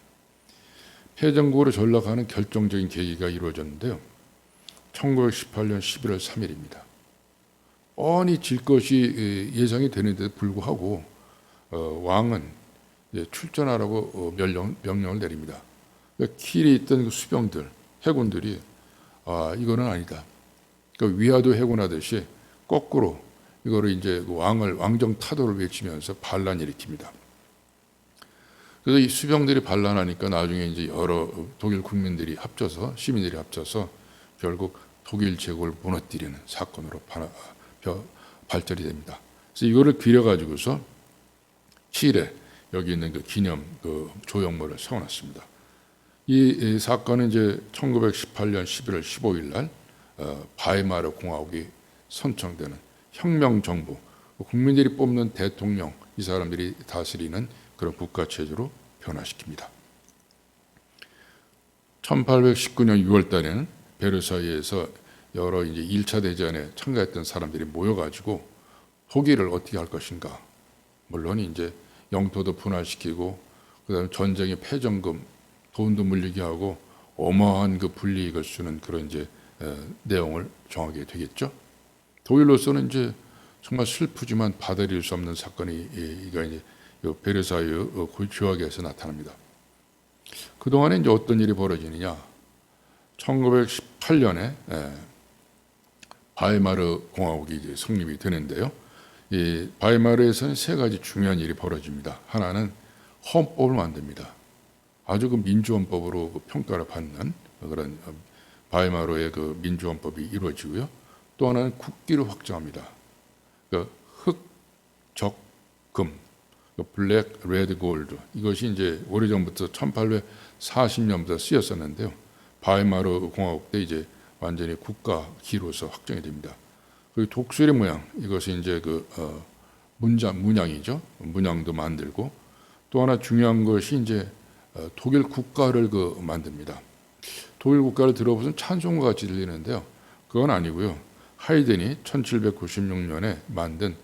패전국으로 전락하는 결정적인 계기가 이루어졌는데요. 1918년 11월 3일입니다. 뻔히 질 것이 예상이 되는데도 불구하고 왕은 출전하라고 명령을 내립니다. 그러니까 킬에 있던 그 수병들, 해군들이 이거는 아니다. 그러니까 위화도 해군하듯이 거꾸로 이거를 이제 왕정 타도를 외치면서 반란 일으킵니다. 그래서 이 수병들이 반란하니까 나중에 이제 여러 독일 국민들이 합쳐서 시민들이 합쳐서 결국 독일 제국을 무너뜨리는 사건으로 발전이 됩니다. 그래서 이거를 빌어가지고서 칠에 여기 있는 그 기념 그 조형물을 세워놨습니다. 이 사건은 이제 1918년 11월 15일 날 바이마르 공화국이 선정되는 혁명 정부, 국민들이 뽑는 대통령, 이 사람들이 다스리는 그런 국가 체제로 변화시킵니다. 1819년 6월 달에는 베르사유에서 여러 이제 1차 대전에 참가했던 사람들이 모여가지고 독일을 어떻게 할 것인가. 물론 이제 영토도 분할시키고 그다음에 전쟁의 패전금, 돈도 물리게 하고 어마어마한 그 불이익을 주는 그런 이제 내용을 정하게 되겠죠. 독일로서는 이제 정말 슬프지만 받아들일 수 없는 사건이 이가 이제 베르사유 조약에서 나타납니다. 그 동안에 이제 어떤 일이 벌어지느냐? 1918년에 바이마르 공화국이 이제 성립이 되는데요. 이 바이마르에서는 3가지 중요한 일이 벌어집니다. 하나는 헌법을 만듭니다. 아주 그 민주헌법으로 그 평가를 받는 그런 바이마르의 그 민주헌법이 이루어지고요. 또 하나는 국기를 확정합니다. 그 흑, 적, 금, 블랙, 레드, 골드 이것이 이제 오래전부터 1840년부터 쓰였었는데요. 바이마르 공화국 때 이제 완전히 국가 기로서 확정이 됩니다. 그리고 독수리 모양 이것이 이제 그 문양이죠. 문양도 만들고 또 하나 중요한 것이 이제 독일 국가를 그 만듭니다. 독일 국가를 들어보면 찬송과 같이 들리는데요. 그건 아니고요. 하이든이 1796년에 만든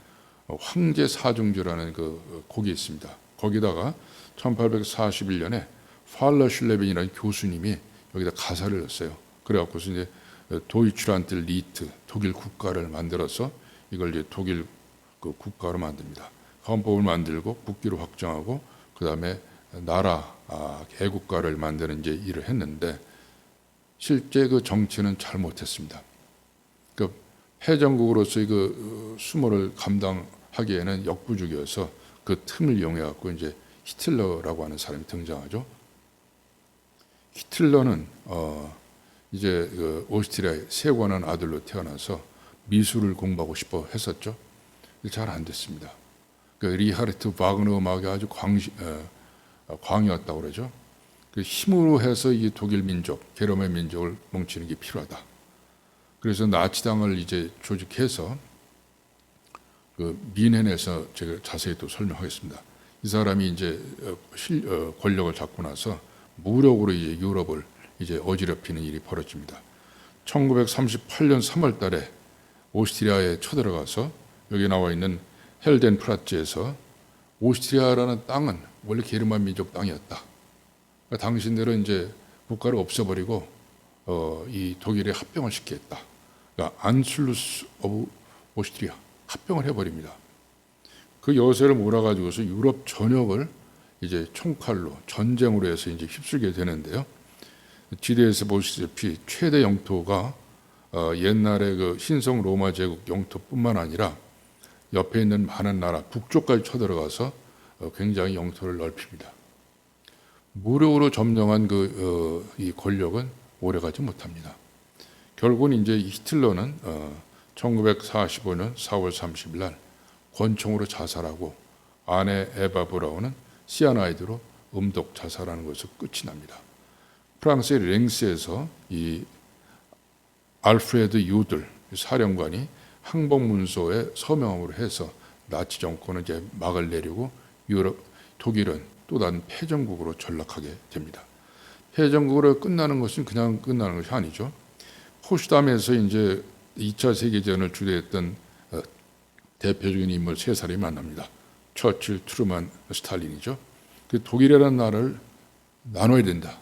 황제 사중주라는 그 곡이 있습니다. 거기다가 1841년에 팔러 슐레빈이라는 교수님이 여기다 가사를 넣었어요. 그래갖고서 이제 도이츠란트 리트 독일 국가를 만들어서 이걸 이제 독일 그 국가로 만듭니다. 헌법을 만들고 국기로 확정하고 그 다음에 나라 개국가를 만드는 이제 일을 했는데 실제 그 정치는 잘 못했습니다. 그 패전국으로서의 그 수모를 감당하기에는 역부족이어서 그 틈을 이용해 갖고 이제 히틀러라고 하는 사람이 등장하죠. 히틀러는 이제 그 오스트리아의 세관한 아들로 태어나서 미술을 공부하고 싶어 했었죠. 잘 안 됐습니다. 그 리하르트 바그너 음악이 아주 광이었다고 그러죠. 그 힘으로 해서 이 독일 민족, 게르만 민족을 뭉치는 게 필요하다. 그래서 나치당을 이제 조직해서 그 미넨에서 제가 자세히 또 설명하겠습니다. 이 사람이 이제 권력을 잡고 나서 무력으로 이제 유럽을 이제 어지럽히는 일이 벌어집니다. 1938년 3월 달에 오스트리아에 쳐들어가서 여기 나와 있는 헬덴 프라츠에서 오스트리아라는 땅은 원래 게르만 민족 땅이었다. 그러니까 당신들은 이제 국가를 없애버리고 이 독일에 합병을 시켰다. 그러니까 안슐루스 오브 오스트리아 합병을 해버립니다. 그 여세를 몰아가지고서 유럽 전역을 이제 총칼로 전쟁으로 해서 이제 휩쓸게 되는데요. 지도에서 보시다시피 최대 영토가 옛날에 그 신성 로마 제국 영토뿐만 아니라 옆에 있는 많은 나라 북쪽까지 쳐들어가서 굉장히 영토를 넓힙니다. 무력으로 점령한 이 권력은 오래가지 못합니다. 결국은 이제 히틀러는 1945년 4월 30일 날 권총으로 자살하고 아내 에바 브라운은 시아나이드로 음독 자살하는 것으로 끝이 납니다. 프랑스의 랭스에서 이 알프레드 유들 사령관이 항복문서에 서명으로 해서 나치 정권을 이제 막을 내리고 독일은 또 다른 패전국으로 전락하게 됩니다. 패전국으로 끝나는 것은 그냥 끝나는 것이 아니죠. 포츠담에서 이제 2차 세계대전을 주도했던 대표적인 인물 세 사람이 만납니다. 처칠, 트루만, 스탈린이죠. 그 독일이라는 나라를 나눠야 된다.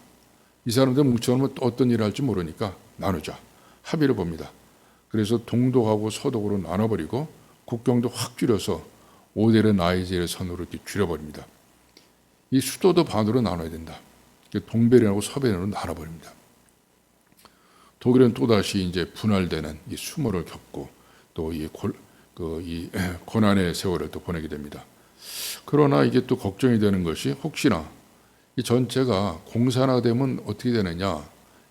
이 사람들 뭉쳐놓으면 또 어떤 일을 할지 모르니까 나누자. 합의를 봅니다. 그래서 동독하고 서독으로 나눠버리고 국경도 확 줄여서 오데르 나이제르 선으로 이렇게 줄여버립니다. 이 수도도 반으로 나눠야 된다. 동베른하고 서베른으로 나눠버립니다. 독일은 또다시 이제 분할되는 이 수모를 겪고 또 이 고난의 세월을 또 보내게 됩니다. 그러나 이게 또 걱정이 되는 것이 혹시나 이 전체가 공산화되면 어떻게 되느냐,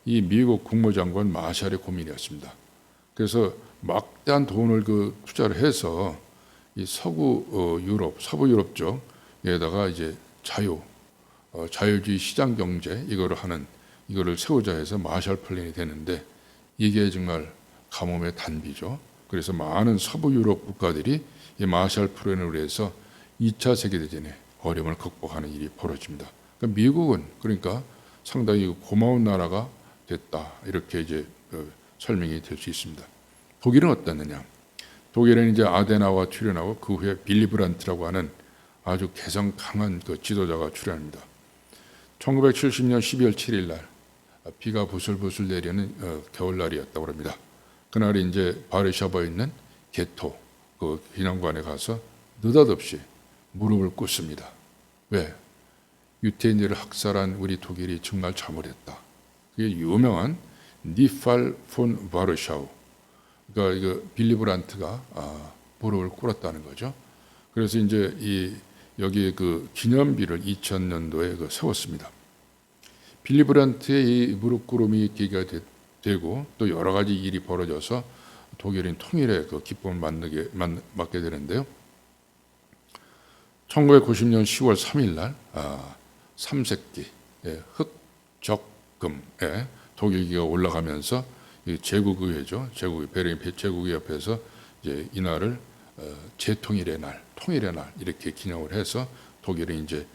이 미국 국무장관 마샬의 고민이었습니다. 그래서 막대한 돈을 투자를 해서 이 서부 유럽 쪽에다가 이제 자유주의 시장 경제 이거를 세우자 해서 마샬 플랜이 되는데 이게 정말 가뭄의 단비죠. 그래서 많은 서부 유럽 국가들이 이 마샬 플랜을 위해서 2차 세계대전의 어려움을 극복하는 일이 벌어집니다. 그러니까 미국은 상당히 고마운 나라가 됐다, 이렇게 이제 설명이 될 수 있습니다. 독일은 어땠느냐? 독일은 이제 아데나와 출연하고 그 후에 빌리 브란트라고 하는 아주 개성 강한 지도자가 출연합니다. 1970년 12월 7일 날 비가 부슬부슬 내리는 겨울날이었다고 합니다. 그날이 이제 바르샤바에 있는 게토避難관에 가서 느닷없이 무릎을 꿇습니다. 왜? 유태인들을 학살한 우리 독일이 정말 잘못했다. 그게 유명한 니팔 폰 바르샤우. 그러니까 이거 빌리 브란트가 무릎을 꿇었다는 거죠. 그래서 이제 여기에 기념비를 2000년도에 세웠습니다. 빌리 브란트의 이 무릎 꿇음이 계기가 되고 또 여러 가지 일이 벌어져서 독일인 통일의 기쁨을 맞게 되는데요. 1990년 10월 3일 날 3세기 흑적금에 독일기가 올라가면서 제국의회죠. 베르린 제국의회 옆에서 이제 이날을 재통일의 날, 통일의 날 이렇게 기념을 해서 독일이 이제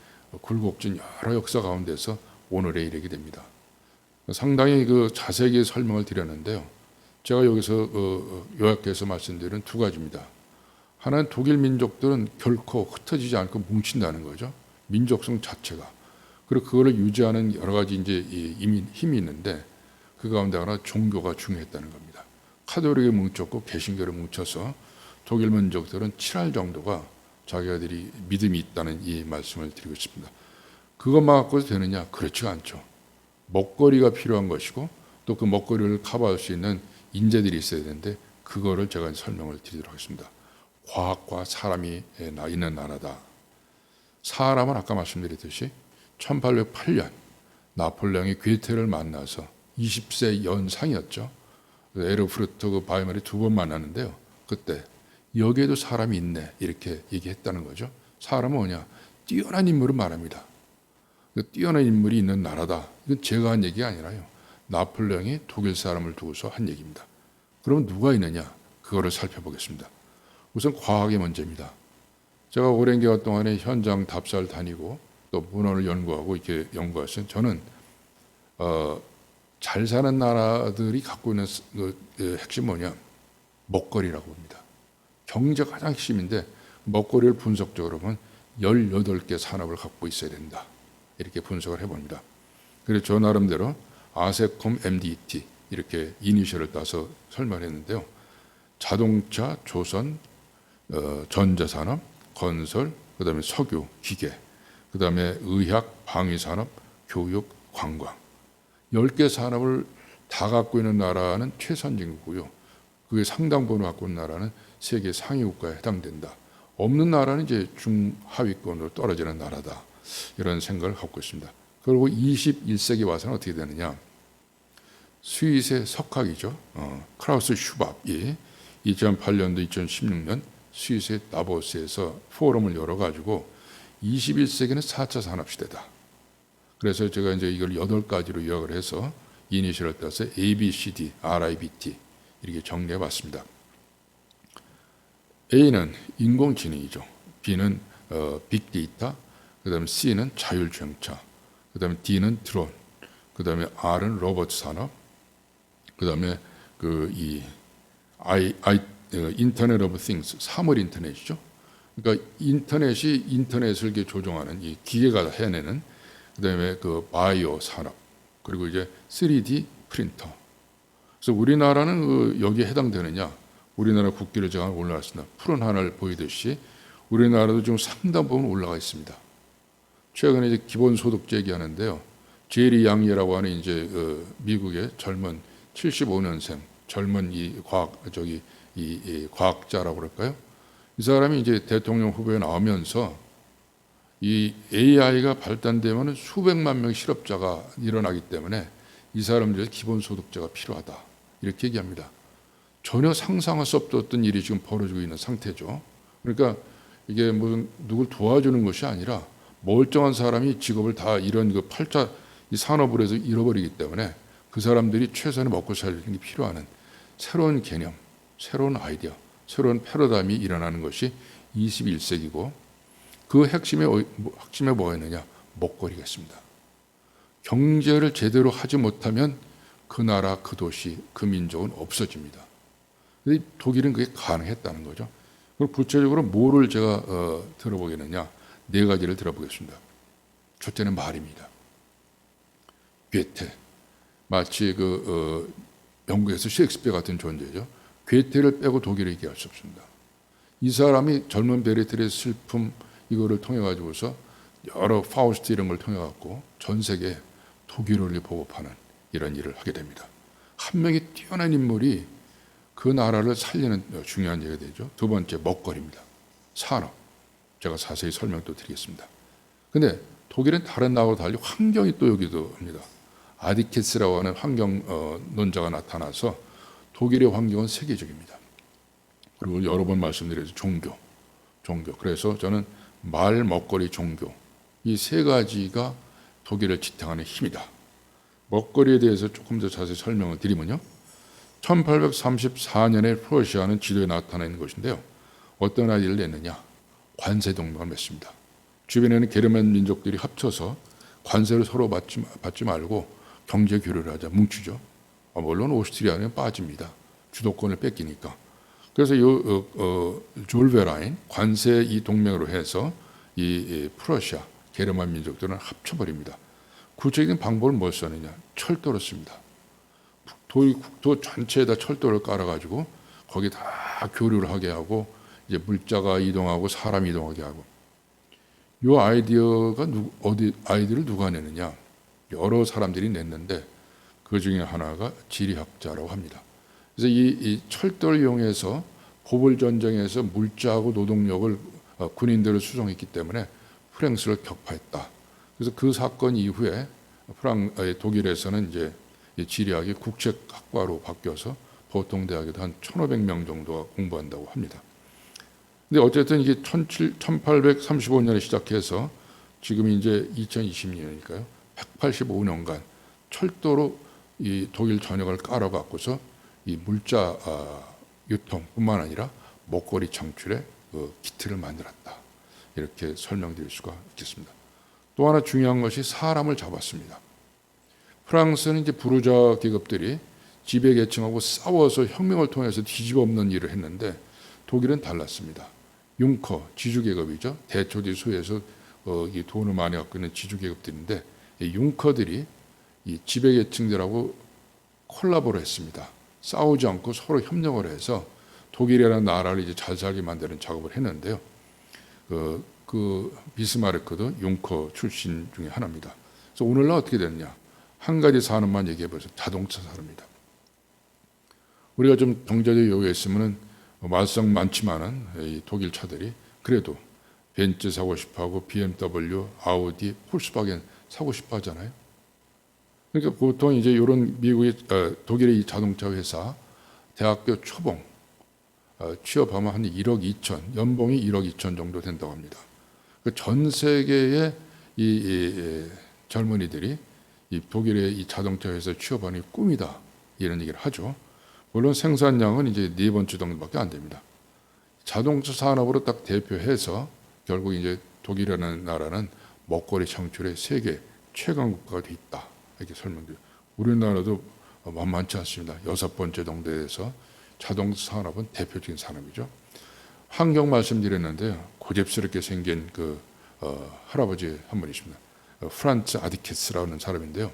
굴곡진 여러 역사 가운데서 오늘에 이르게 됩니다. 상당히 자세하게 설명을 드렸는데요. 제가 여기서 요약해서 말씀드리는 두 가지입니다. 하나는 독일 민족들은 결코 흩어지지 않고 뭉친다는 거죠. 민족성 자체가. 그리고 그거를 유지하는 여러 가지 이제 힘이 있는데 그 가운데 하나 종교가 중요했다는 겁니다. 카톨릭에 뭉쳤고 개신교를 뭉쳐서 독일 민족들은 7할 정도가 자기들이 믿음이 있다는 이 말씀을 드리고 싶습니다. 그것만 갖고도 되느냐? 그렇지가 않죠. 먹거리가 필요한 것이고 또 그 먹거리를 커버할 수 있는 인재들이 있어야 되는데 그거를 제가 설명을 드리도록 하겠습니다. 과학과 사람이 있는 나라다. 사람은 아까 말씀드렸듯이 1808년 나폴레옹이 괴테를 만나서 20세 연상이었죠. 에르푸르트 바이마리 두 번 만났는데요. 그때 여기에도 사람이 있네 이렇게 얘기했다는 거죠. 사람은 뭐냐? 뛰어난 인물을 말합니다. 뛰어난 인물이 있는 나라다. 이건 제가 한 얘기가 아니라요. 나폴레옹이 독일 사람을 두고서 한 얘기입니다. 그럼 누가 있느냐? 그거를 살펴보겠습니다. 우선 과학이 먼저입니다. 제가 오랜 기간 동안에 현장 답사를 다니고 또 문헌을 연구하고 이렇게 연구했어요. 저는 잘 사는 나라들이 갖고 있는 핵심 뭐냐? 먹거리라고 봅니다. 경제가 가장 핵심인데 먹거리를 분석적으로 보면 18개 산업을 갖고 있어야 된다. 이렇게 분석을 해봅니다. 그래서 저 나름대로 아세콤 MDT 이렇게 이니셜을 따서 설명했는데요. 자동차, 조선, 전자산업, 건설, 그다음에 석유, 기계, 그다음에 의학, 방위산업, 교육, 관광 10개 산업을 다 갖고 있는 나라는 최선진국이고요. 그게 상당 부분 갖고 있는 나라는 세계 상위 국가에 해당된다. 없는 나라는 이제 중하위권으로 떨어지는 나라다. 이런 생각을 갖고 있습니다. 그리고 21세기 와서는 어떻게 되느냐. 스위스의 석학이죠. 크라우스 슈밥이 2008년도 2016년 스위스의 다보스에서 포럼을 열어가지고 21세기는 4차 산업시대다. 그래서 제가 이제 이걸 8가지로 요약을 해서 이니셜을 따서 A, B, C, D, RIBT 이렇게 정리해 봤습니다. A는 인공지능이죠. B는 빅데이터, 그 다음에 C는 자율주행차, 그 다음에 D는 드론, 그 다음에 R은 로봇 산업, 그 다음에 인터넷 오브 띵스, 사물 인터넷이죠. 그러니까 인터넷이 인터넷을 이렇게 조종하는 이 기계가 해내는, 그 다음에 그 바이오 산업, 그리고 이제 3D 프린터. 그래서 우리나라는 여기에 해당되느냐? 우리나라 국기를 제가 올라갔습니다. 푸른 하늘 보이듯이 우리나라도 지금 상당 부분 올라가 있습니다. 최근에 이제 기본소득제 얘기하는데요. 제리 양이라고 하는 이제 미국의 젊은 75년생 젊은 이 과학자라고 그럴까요? 이 사람이 이제 대통령 후보에 나오면서 이 AI가 발달되면 수백만 명의 실업자가 일어나기 때문에 이 사람들의 기본소득제가 필요하다. 이렇게 얘기합니다. 전혀 상상할 수 없었던 일이 지금 벌어지고 있는 상태죠. 그러니까 이게 무슨 누굴 도와주는 것이 아니라 멀쩡한 사람이 직업을 다 이런 팔자 이 산업으로 해서 잃어버리기 때문에 그 사람들이 최선의 먹고 살리는 게 필요한 새로운 개념, 새로운 아이디어, 새로운 패러다임이 일어나는 것이 21세기고 그 핵심에 뭐였느냐? 먹거리겠습니다. 경제를 제대로 하지 못하면 그 나라, 그 도시, 그 민족은 없어집니다. 근데 독일은 그게 가능했다는 거죠. 그럼 구체적으로 뭐를 제가 들어보겠느냐? 4가지를 들어보겠습니다. 첫째는 말입니다. 괴테. 마치 영국에서 셰익스피어 같은 존재죠. 괴테를 빼고 독일을 얘기할 수 없습니다. 이 사람이 젊은 베르텔의 슬픔 이거를 통해 가지고서 여러 파우스트 이런 걸 통해 갖고 전 세계에 독일어를 보급하는 이런 일을 하게 됩니다. 한 명의 뛰어난 인물이 그 나라를 살리는 중요한 얘기가 되죠. 두 번째 먹거리입니다. 산업. 제가 자세히 설명도 드리겠습니다. 근데 독일은 다른 나라와 달리 환경이 또 여기도 합니다. 아디케스라고 하는 환경 논자가 나타나서 독일의 환경은 세계적입니다. 그리고 여러 번 말씀드려서 종교. 그래서 저는 말, 먹거리, 종교 이 3가지가 독일을 지탱하는 힘이다. 먹거리에 대해서 조금 더 자세히 설명을 드리면요. 1834년에 프러시아는 지도에 나타나 있는 것인데요. 어떤 아이디어를 냈느냐? 관세 동맹을 맺습니다. 주변에는 게르만 민족들이 합쳐서 관세를 서로 받지 말고 경제 교류를 하자 뭉치죠. 물론 오스트리아는 빠집니다. 주도권을 뺏기니까. 그래서 졸베라인 관세 이 동맹으로 해서 이 프러시아 게르만 민족들은 합쳐버립니다. 구체적인 방법을 뭘 쓰느냐? 철도를 씁니다. 국토 전체에다 철도를 깔아가지고 거기 다 교류를 하게 하고 이제 물자가 이동하고 사람이 이동하게 하고 이 아이디어가 아이디어를 누가 내느냐? 여러 사람들이 냈는데 그 중에 하나가 지리학자라고 합니다. 그래서 이 철도를 이용해서 보불 전쟁에서 물자하고 노동력을 군인들을 수송했기 때문에 프랑스를 격파했다. 그래서 그 사건 이후에 독일에서는 이제 지리학이 국책학과로 바뀌어서 보통 대학에도 한 1,500명 정도가 공부한다고 합니다. 근데 어쨌든 이게 1835년에 시작해서 지금 이제 2020년이니까요. 185년간 철도로 이 독일 전역을 깔아갖고서 이 물자 유통뿐만 아니라 먹거리 창출에 기틀을 만들었다. 이렇게 설명드릴 수가 있겠습니다. 또 하나 중요한 것이 사람을 잡았습니다. 프랑스는 이제 부르자 계급들이 지배계층하고 싸워서 혁명을 통해서 뒤집어 엎는 일을 했는데 독일은 달랐습니다. 융커, 지주계급이죠. 대초지소에서 이 돈을 많이 갖고 있는 지주계급들인데 이 융커들이 이 지배계층들하고 콜라보를 했습니다. 싸우지 않고 서로 협력을 해서 독일이라는 나라를 이제 잘 살게 만드는 작업을 했는데요. 그 비스마르크도 융커 출신 중에 하나입니다. 그래서 오늘날 어떻게 됐냐? 한 가지 산업만 얘기해 보세요. 자동차 산업입니다. 우리가 좀 경제적 여유가 있으면은 말썽 많지만은 이 독일 차들이 그래도 벤츠 사고 싶어하고 BMW, 아우디, 폴스바겐 사고 싶어하잖아요. 그러니까 보통 이제 이런 미국의 독일의 이 자동차 회사 대학교 초봉 취업하면 한 1억 2천, 연봉이 1억 2천 정도 된다고 합니다. 전 세계의 이 젊은이들이 이 독일의 이 자동차 회사 취업하는 게 꿈이다 이런 얘기를 하죠. 물론 생산량은 이제 4번째 정도밖에 안 됩니다. 자동차 산업으로 딱 대표해서 결국 이제 독일이라는 나라는 먹거리 창출의 세계 최강 국가가 돼 있다 이렇게 설명드려요. 우리나라도 만만치 않습니다. 6번째 정도에서 자동차 산업은 대표적인 산업이죠. 환경 말씀드렸는데요. 고집스럽게 생긴 그 할아버지 한 분이십니다. 프란츠 아디케스라는 사람인데요.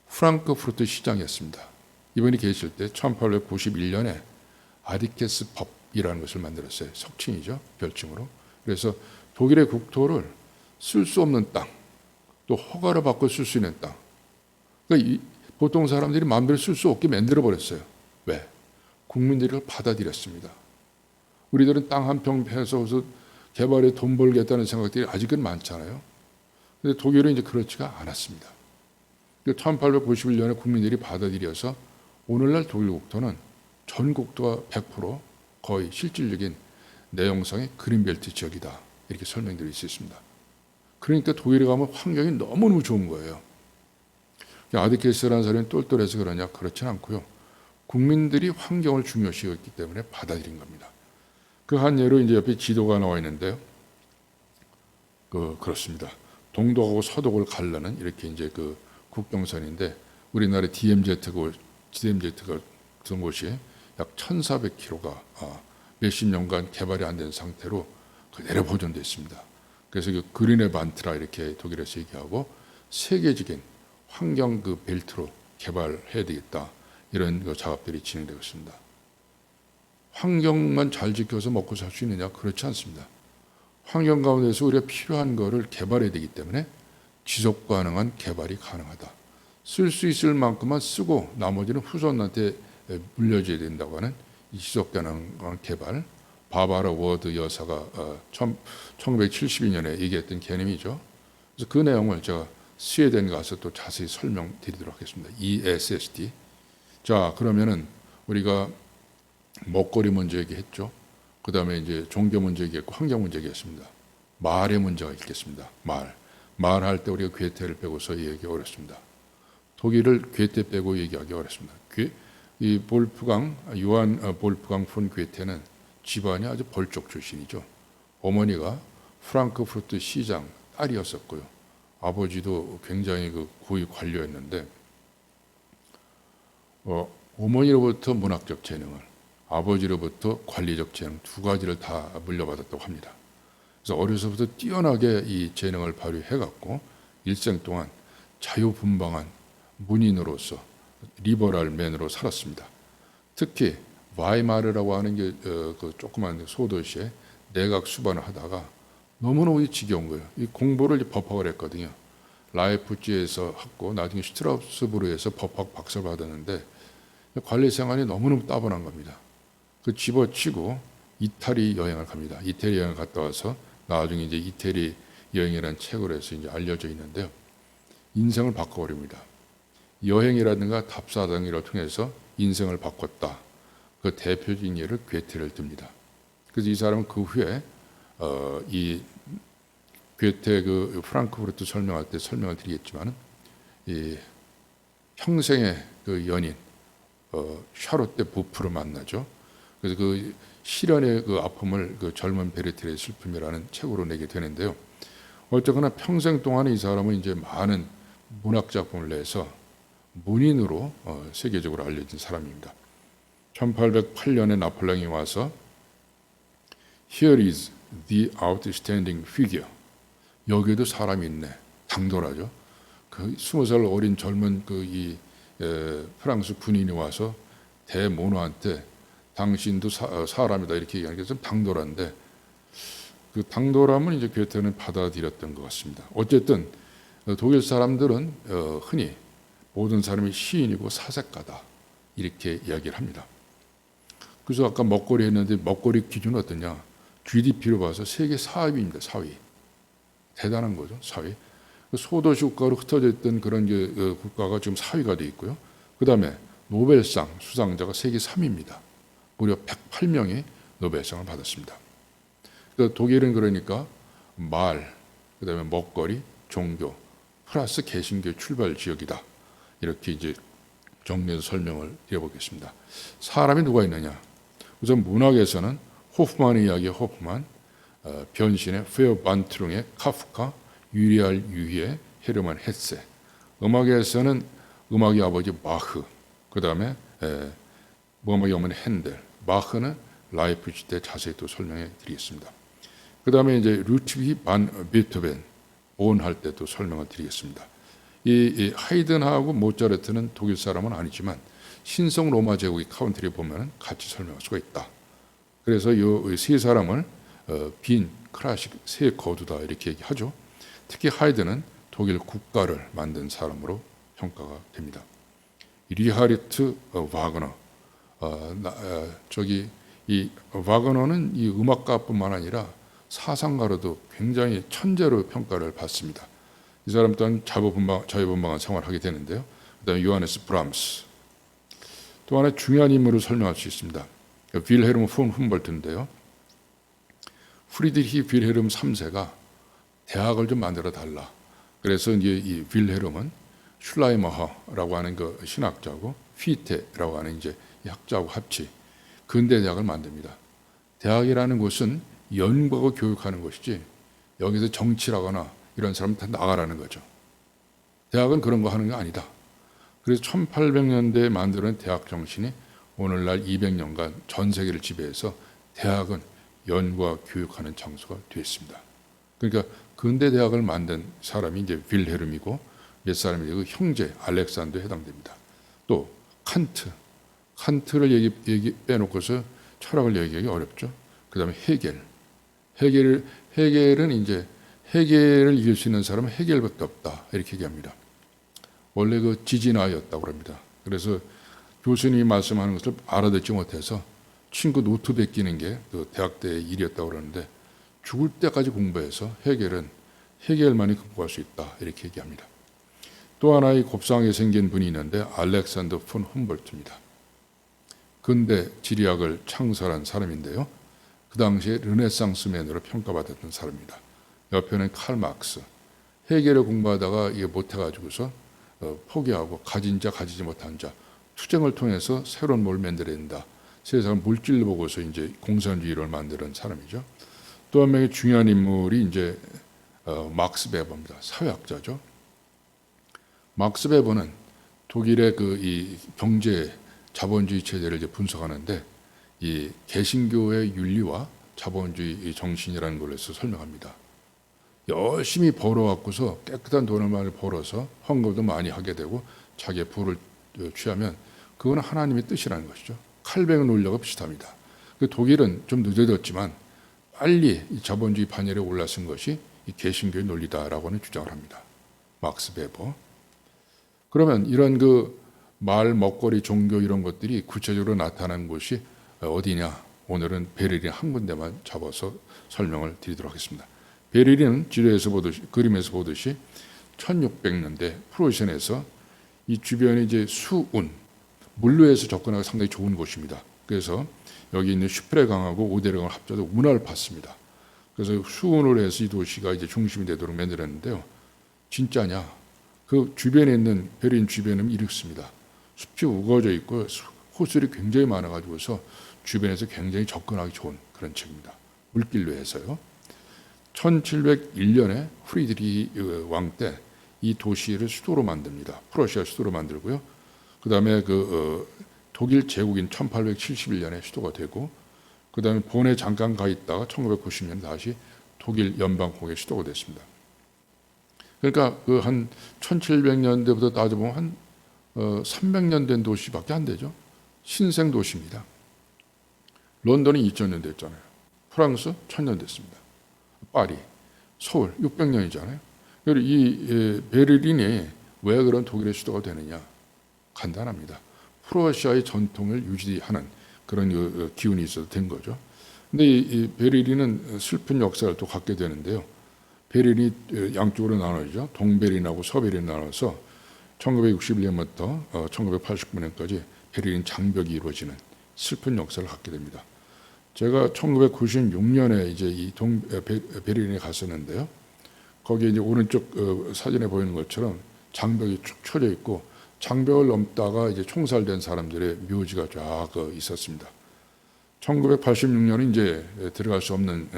프랑크푸르트 시장이었습니다. 이분이 계실 때 1891년에 아디케스 법이라는 것을 만들었어요. 석칭이죠. 별칭으로. 그래서 독일의 국토를 쓸 수 없는 땅, 또 허가를 받고 쓸 수 있는 땅. 그러니까 보통 사람들이 마음대로 쓸 수 없게 만들어 버렸어요. 왜? 국민들이 받아들였습니다. 우리들은 땅 한 평 해서 개발에 돈 벌겠다는 생각들이 아직은 많잖아요. 근데 독일은 이제 그렇지가 않았습니다. 1891년에 국민들이 받아들여서 오늘날 독일 국토는 전 국토가 100% 거의 실질적인 내형상의 그린벨트 지역이다. 이렇게 설명드릴 수 있습니다. 그러니까 독일에 가면 환경이 너무너무 좋은 거예요. 아디케스라는 사람이 똘똘해서 그러냐? 그렇진 않고요. 국민들이 환경을 중요시 여겼기 때문에 받아들인 겁니다. 그 한 예로 이제 옆에 지도가 나와 있는데요. 그렇습니다. 동독하고 서독을 가르는 이렇게 이제 그 국경선인데 우리나라 DMZ가 그런 곳이 약 1,400km가 몇십 년간 개발이 안 된 상태로 그대로 보존되어 있습니다. 그래서 그 그린의 반트라 이렇게 독일에서 얘기하고 세계적인 환경 그 벨트로 개발해야 되겠다. 이런 그 작업들이 진행되고 있습니다. 환경만 잘 지켜서 먹고 살 수 있느냐? 그렇지 않습니다. 환경 가운데서 우리가 필요한 것을 개발해야 되기 때문에 지속 가능한 개발이 가능하다. 쓸 수 있을 만큼만 쓰고 나머지는 후손한테 물려줘야 된다고 하는 이 지속 가능한 개발. 바바라 워드 여사가 1972년에 얘기했던 개념이죠. 그래서 그 내용을 제가 스웨덴 가서 또 자세히 설명드리도록 하겠습니다. ESSD. 자, 그러면은 우리가 먹거리 문제 얘기했죠. 그 다음에 이제 종교 문제 얘기했고 환경 문제 얘기했습니다. 말의 문제가 있겠습니다. 말할 때 우리가 괴테를 빼고서 얘기하기 어렵습니다. 독일을 괴테 빼고 얘기하기 어렵습니다. 이 요한 볼프강 폰 괴테는 집안이 아주 벌족 출신이죠. 어머니가 프랑크푸르트 시장 딸이었었고요. 아버지도 굉장히 그 고위 관료였는데 어머니로부터 문학적 재능을, 아버지로부터 관리적 재능 두 가지를 다 물려받았다고 합니다. 그래서 어려서부터 뛰어나게 이 재능을 발휘해갖고 일생 동안 자유분방한 문인으로서 리버럴맨으로 살았습니다. 특히 와이마르라고 하는 게 그 조그만 소도시에 내각 수반을 하다가 너무너무 지겨운 거예요. 이 공부를 법학을 했거든요. 라이프치히에서 했고 나중에 슈트라스부르에서 법학 박사를 받았는데 관리 생활이 너무너무 따분한 겁니다. 그 집어치고 이태리 여행을 갑니다. 이태리 여행을 갔다 와서 나중에 이제 이태리 여행이라는 책으로 해서 이제 알려져 있는데요. 인생을 바꿔버립니다. 여행이라든가 탑사당을 통해서 인생을 바꿨다. 그 대표적인 예를 괴테를 듭니다. 그래서 이 사람은 그 후에 이 괴테 그 프랑크푸르트 설명할 때 설명을 드리겠지만 이 평생의 그 연인 샤롯데 부프를 만나죠. 그래서 그 시련의 그 아픔을 그 젊은 베르테르의 슬픔이라는 책으로 내게 되는데요. 어쨌거나 평생 동안에 이 사람은 이제 많은 문학 작품을 내서 문인으로 세계적으로 알려진 사람입니다. 1808년에 나폴레옹이 와서 Here is the outstanding figure. 여기에도 사람이 있네. 당돌하죠. 그 20살 어린 젊은 프랑스 군인이 와서 대모노한테 당신도 사람이다 이렇게 얘기하니까 좀 당돌한데 그 당돌함은 이제 괴테는 받아들였던 것 같습니다. 어쨌든 독일 사람들은 흔히 모든 사람이 시인이고 사색가다 이렇게 이야기를 합니다. 그래서 아까 먹거리 했는데 먹거리 기준은 어떠냐? GDP로 봐서 세계 4위입니다. 4위. 대단한 거죠. 4위. 소도시 국가로 흩어져 있던 그런 국가가 지금 4위가 돼 있고요. 그 다음에 노벨상 수상자가 세계 3위입니다. 무려 108명이 노벨상을 받았습니다. 독일은 그러니까 말, 그 다음에 먹거리, 종교, 플러스 개신교의 출발 지역이다. 이렇게 이제 정리해서 설명을 드려보겠습니다. 사람이 누가 있느냐? 우선 문학에서는 호프만의 이야기 호프만, 변신의 페어반트룽의 카프카, 유리알 유희의 헤르만 헤세. 음악에서는 음악의 아버지 마흐, 그 다음에 음악의 어머니 핸델, 마흐는 라이프치히 때 자세히 또 설명해 드리겠습니다. 그 다음에 이제 루트비히 반 베토벤 본할 때 또 설명을 드리겠습니다. 이 하이든하고 모차르트는 독일 사람은 아니지만 신성 로마 제국의 카운트리에 보면 같이 설명할 수가 있다. 그래서 이 세 사람을 빈 클래식 세 거두다 이렇게 얘기하죠. 특히 하이든은 독일 국가를 만든 사람으로 평가가 됩니다. 리하르트 와그너, 이 와그너는 이 음악가뿐만 아니라 사상가로도 굉장히 천재로 평가를 받습니다. 이 사람 또한 자유분방한 생활을 하게 되는데요. 그다음에 요하네스 브람스. 또 하나 중요한 인물을 설명할 수 있습니다. 윌헬름 폰 훔볼트인데요. 프리드리히 윌헬름 3세가 대학을 좀 만들어 달라. 그래서 이제 이 윌헬름은 슐라이머허라고 하는 그 신학자고 피테라고 하는 이제 학자하고 합치 근대 대학을 만듭니다. 대학이라는 곳은 연구하고 교육하는 것이지 여기서 정치라거나 이런 사람 다 나가라는 거죠. 대학은 그런 거 하는 게 아니다. 그래서 1800년대에 만드는 대학 정신이 오늘날 200년간 전 세계를 지배해서 대학은 연구와 교육하는 장소가 되었습니다. 그러니까 근대 대학을 만든 사람이 이제 윌헬름이고 몇 사람이 그 형제 알렉산더에 해당됩니다. 또 칸트를 빼놓고서 철학을 얘기하기 어렵죠. 그다음에 헤겔은 이제 헤겔을 이길 수 있는 사람은 헤겔밖에 없다 이렇게 얘기합니다. 원래 그 지진아였다고 합니다. 그래서 교수님이 말씀하는 것을 알아듣지 못해서 친구 노트 베끼는 게 그 대학 때의 일이었다고 그러는데 죽을 때까지 공부해서 헤겔만이 극복할 수 있다 이렇게 얘기합니다. 또 하나의 곱상하게 생긴 분이 있는데 알렉산더 폰 훔볼트입니다. 근대 지리학을 창설한 사람인데요. 그 당시에 르네상스맨으로 평가받았던 사람입니다. 옆에는 칼 막스. 헤겔을 공부하다가 이게 못해가지고서 포기하고 가진 자 가지지 못한 자 투쟁을 통해서 새로운 뭘 만들어야 된다. 세상을 물질로 보고서 이제 공산주의를 만드는 사람이죠. 또 한 명의 중요한 인물이 이제 막스 베버입니다. 사회학자죠. 막스 베버는 독일의 이 경제 자본주의 체제를 이제 분석하는데 이 개신교의 윤리와 자본주의 정신이라는 걸로 해서 설명합니다. 열심히 벌어갖고서 깨끗한 돈을 많이 벌어서 헌금도 많이 하게 되고 자기의 부를 취하면 그거는 하나님의 뜻이라는 것이죠. 칼뱅 논리가 비슷합니다. 그 독일은 좀 늦어졌지만 빨리 이 자본주의 반열에 올라선 것이 이 개신교의 논리다라고는 주장을 합니다. 막스 베버. 그러면 이런 말, 먹거리, 종교 이런 것들이 구체적으로 나타난 곳이 어디냐? 오늘은 베를린 한 군데만 잡아서 설명을 드리도록 하겠습니다. 베를린은 그림에서 보듯이 1600년대 프로이센에서 이 주변에 이제 물류에서 접근하기 상당히 좋은 곳입니다. 그래서 여기 있는 슈프레강하고 오데르강을 합쳐서 운하를 팠습니다. 그래서 수운을 해서 이 도시가 이제 중심이 되도록 만들었는데요. 진짜냐? 그 주변에 있는 베를린 주변은 이렇습니다. 숲이 우거져 있고 호수들이 굉장히 많아가지고서 주변에서 굉장히 접근하기 좋은 그런 책입니다. 물길로 해서요. 1701년에 프리드리히 왕 때 이 도시를 수도로 만듭니다. 프러시아 수도로 만들고요. 그 다음에 독일 제국인 1871년에 수도가 되고 그 다음에 본에 잠깐 가 있다가 1990년 다시 독일 연방공의 수도가 됐습니다. 그러니까 그 한 1700년대부터 따져보면 한 300년 된 도시밖에 안 되죠. 신생 도시입니다. 런던이 2000년 됐잖아요. 프랑스 1000년 됐습니다. 파리, 서울 600년이잖아요. 이 베를린이 왜 그런 독일의 수도가 되느냐? 간단합니다. 프로시아의 전통을 유지하는 그런 기운이 있어도 된 거죠. 근데 이 베를린은 슬픈 역사를 또 갖게 되는데요. 베를린이 양쪽으로 나눠지죠. 동베를린하고 서베를린 나눠서 1961년부터 1989년까지 베를린 장벽이 이루어지는 슬픈 역사를 갖게 됩니다. 제가 1996년에 이제 이 베를린에 갔었는데요. 거기에 이제 오른쪽 사진에 보이는 것처럼 장벽이 쭉 쳐져 있고 장벽을 넘다가 이제 총살된 사람들의 묘지가 쫙 있었습니다. 1986년은 이제 들어갈 수 없는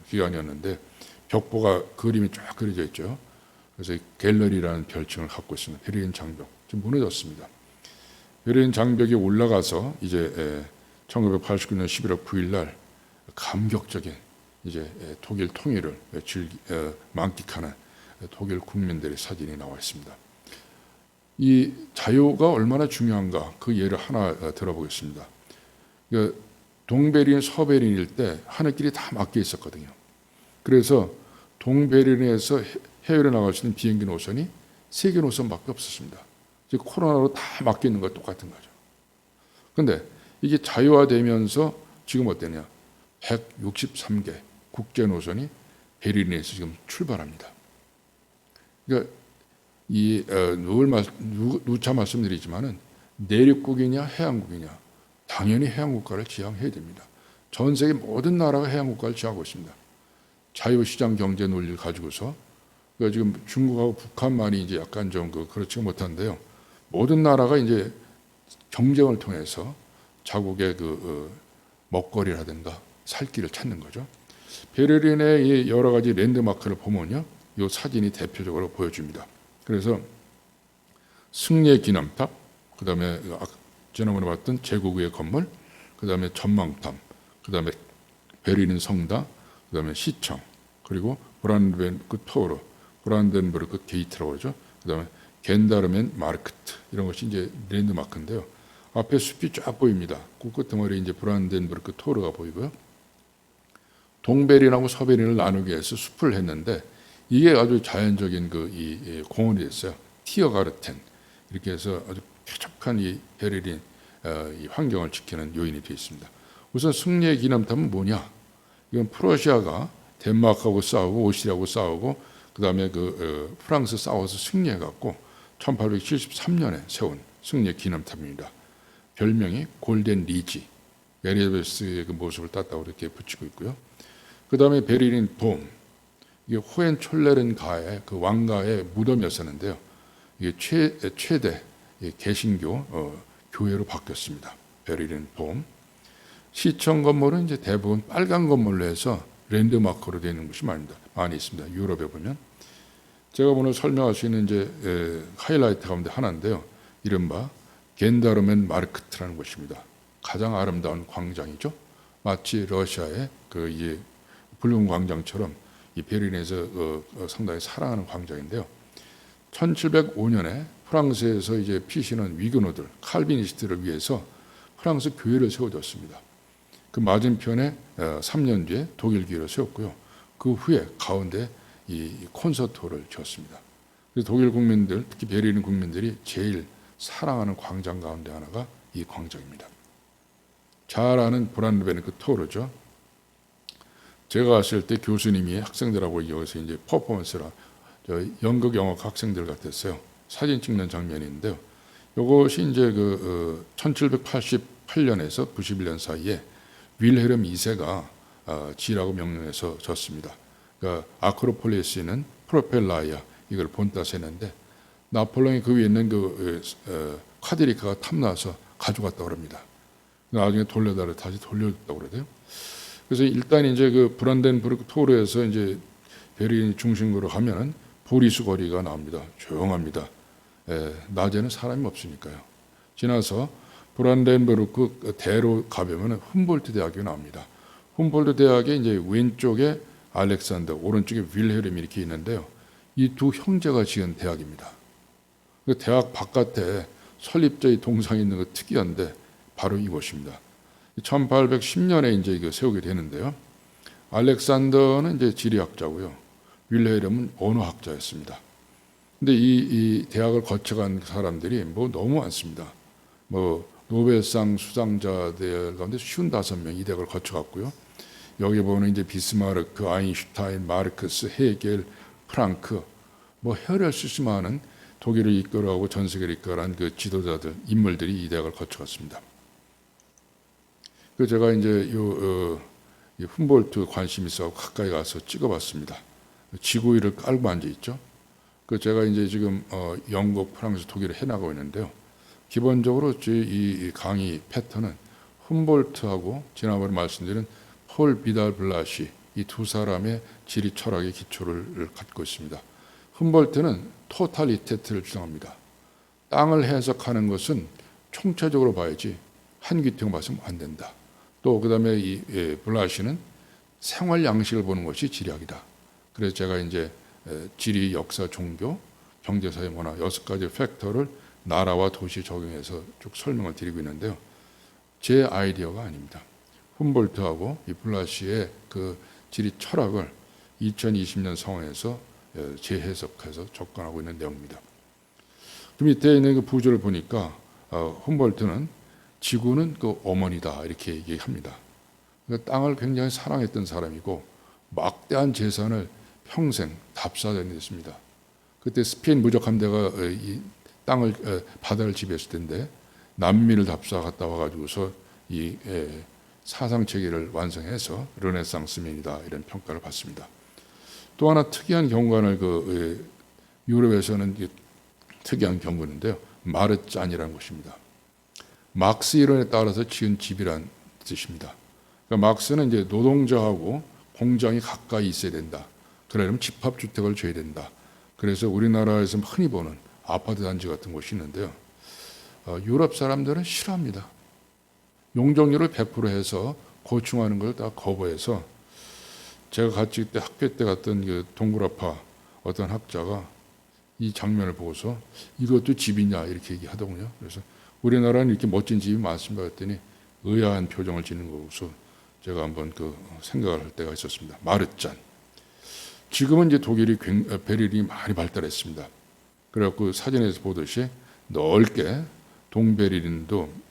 기간이었는데 벽보가 그림이 쫙 그려져 있죠. 그래서 갤러리라는 별칭을 갖고 있습니다. 베를린 장벽 지금 무너졌습니다. 베를린 장벽이 올라가서 이제 1989년 11월 9일 날 감격적인 이제 독일 통일을 만끽하는 독일 국민들의 사진이 나와 있습니다. 이 자유가 얼마나 중요한가 그 예를 하나 들어보겠습니다. 동베를린, 서베를린일 때 하늘길이 다 막혀 있었거든요. 그래서 동베를린에서 해외로 나갈 수 있는 비행기 노선이 3개 노선밖에 없었습니다. 즉 코로나로 다 막혀 있는 것 똑같은 거죠. 그런데 이게 자유화되면서 지금 어때냐? 163개 국제 노선이 베를린에서 지금 출발합니다. 그러니까 누차 말씀드리지만은 내륙국이냐 해양국이냐 당연히 해양국가를 지향해야 됩니다. 전 세계 모든 나라가 해양국가를 지향하고 있습니다. 자유시장 경제 논리를 가지고서 그러니까 지금 중국하고 북한만이 이제 약간 좀 그렇지 못한데요. 모든 나라가 이제 경쟁을 통해서 자국의 먹거리라든가 살 길을 찾는 거죠. 베를린의 여러 가지 랜드마크를 보면요, 이 사진이 대표적으로 보여줍니다. 그래서 승리의 기념탑, 그다음에 지난번에 봤던 제국의 건물, 그다음에 전망탑, 그다음에 베를린 성당, 그다음에 시청, 그리고 브란덴부르크 토르, 브란덴부르크 게이트라고 그러죠. 그다음에 겐다르멘 마르크트 이런 것이 이제 랜드마크인데요. 앞에 숲이 쫙 보입니다. 그 끝머리에 이제 브란덴부르크 토르가 보이고요. 동베를린하고 서베를린을 나누기 위해서 숲을 했는데 이게 아주 자연적인 이 공원이 됐어요. 티어가르텐 이렇게 해서 아주 쾌적한 이 베를린 이 환경을 지키는 요인이 되어 있습니다. 우선 승리의 기념탑은 뭐냐? 이건 프러시아가 덴마크하고 싸우고 오스트리아하고 싸우고 그다음에 프랑스 싸워서 승리해갖고 1873년에 세운 승리의 기념탑입니다. 별명이 골덴 리지, 엘리자베스의 그 모습을 땄다고 이렇게 붙이고 있고요. 그 다음에 베를린 돔, 이게 호헨촐레른가의 그 왕가의 무덤이었었는데요. 이게 최대 개신교 교회로 바뀌었습니다. 베를린 돔. 시청 건물은 이제 대부분 빨간 건물로 해서 랜드마크로 되어 있는 곳이 많이 있습니다. 유럽에 보면. 제가 오늘 설명할 수 있는 이제 하이라이트 가운데 하나인데요. 이른바 겐다르멘 마르크트라는 곳입니다. 가장 아름다운 광장이죠. 마치 러시아의 이 붉은 광장처럼 이 베를린에서 상당히 사랑하는 광장인데요. 1705년에 프랑스에서 이제 피신한 위그노들, 칼비니스트를 위해서 프랑스 교회를 세워줬습니다. 그 맞은편에 3년 뒤에 독일 교회를 세웠고요. 그 후에 가운데 이 콘서트홀을 지었습니다. 그래서 독일 국민들, 특히 베를린 국민들이 제일 사랑하는 광장 가운데 하나가 이 광장입니다. 잘 아는 브란덴부르크 토르죠. 제가 갔을 때 교수님이 학생들하고 여기서 이제 퍼포먼스라 연극 영화 학생들 같았어요. 사진 찍는 장면인데요. 이것이 이제 1788년에서 91년 사이에 윌헬름 2세가 지라고 명령해서 졌습니다. 그러니까 아크로폴리스에 있는 프로펠라이아 이걸 본따서 했는데 나폴레옹이 그 위에 있는 콰드리카가 탐나서 가져갔다고 합니다. 나중에 다시 돌려줬다고 그러대요. 그래서 일단 이제 브란덴부르크 토르에서 이제 베를린 중심으로 가면은 보리수 거리가 나옵니다. 조용합니다. 낮에는 사람이 없으니까요. 지나서 브란덴부르크 대로 가보면 훔볼트 대학이 나옵니다. 훔볼트 대학의 이제 왼쪽에 알렉산더, 오른쪽에 윌헬름이 이렇게 있는데요. 이 두 형제가 지은 대학입니다. 그 대학 바깥에 설립자의 동상이 있는 거 특이한데 바로 이곳입니다. 1810년에 이제 이거 세우게 되는데요. 알렉산더는 이제 지리학자고요. 윌헬름은 언어학자였습니다. 근데 이 대학을 거쳐간 사람들이 뭐 너무 많습니다. 뭐 노벨상 수상자들 가운데 55명 이 대학을 거쳐갔고요. 여기 보면 이제 비스마르크, 아인슈타인, 마르크스, 헤겔, 프랑크, 뭐 헤어릴 수 많은 독일을 이끌어가고 전 세계를 이끌어간 그 지도자들, 인물들이 이 대학을 거쳐갔습니다. 그 제가 이제 이 훔볼트 관심 있어 가까이 가서 찍어봤습니다. 지구 위를 깔고 앉아 있죠. 그 제가 이제 지금 영국, 프랑스, 독일을 해나가고 있는데요. 기본적으로 이 강의 패턴은 훔볼트하고 지난번에 말씀드린 폴 비달 블라시 이 두 사람의 지리 철학의 기초를 갖고 있습니다. 훔볼트는 토탈리테트를 주장합니다. 땅을 해석하는 것은 총체적으로 봐야지 한 귀퉁이 봐서는 안 된다. 또 그다음에 이 블라시는 생활 양식을 보는 것이 지리학이다. 그래서 제가 이제 지리, 역사, 종교, 경제, 사회, 문화 6가지 팩터를 나라와 도시 적용해서 쭉 설명을 드리고 있는데요. 제 아이디어가 아닙니다. 훔볼트하고 이 블라시의 그 지리 철학을 2020년 상황에서 재해석해서 접근하고 있는 내용입니다. 그 밑에 있는 그 부조를 보니까 훔볼트는 지구는 그 어머니다 이렇게 얘기합니다. 그러니까 땅을 굉장히 사랑했던 사람이고 막대한 재산을 평생 답사했습니다. 그때 스페인 무적 함대가 이 땅을 바다를 지배했을 텐데 남미를 답사 갔다 와가지고서 이 사상 체계를 완성해서 르네상스맨이다 이런 평가를 받습니다. 또 하나 특이한 경관을 유럽에서는 특이한 경관인데요. 마르짠이라는 곳입니다. 막스 이론에 따라서 지은 집이란 뜻입니다. 그러니까 막스는 이제 노동자하고 공장이 가까이 있어야 된다. 그러려면 집합주택을 줘야 된다. 그래서 우리나라에서 흔히 보는 아파트 단지 같은 곳이 있는데요. 유럽 사람들은 싫어합니다. 용적률을 100% 해서 고충하는 걸 다 거부해서 제가 같이 그때 학교 때 갔던 그 동굴아파 어떤 학자가 이 장면을 보고서 이것도 집이냐 이렇게 얘기하더군요. 그래서 우리나라는 이렇게 멋진 집이 많습니다 했더니 의아한 표정을 짓는 거 보고서 제가 한번 생각을 할 때가 있었습니다. 마르짠. 지금은 이제 독일이 베를린이 많이 발달했습니다. 그래갖고 사진에서 보듯이 넓게 동베를린도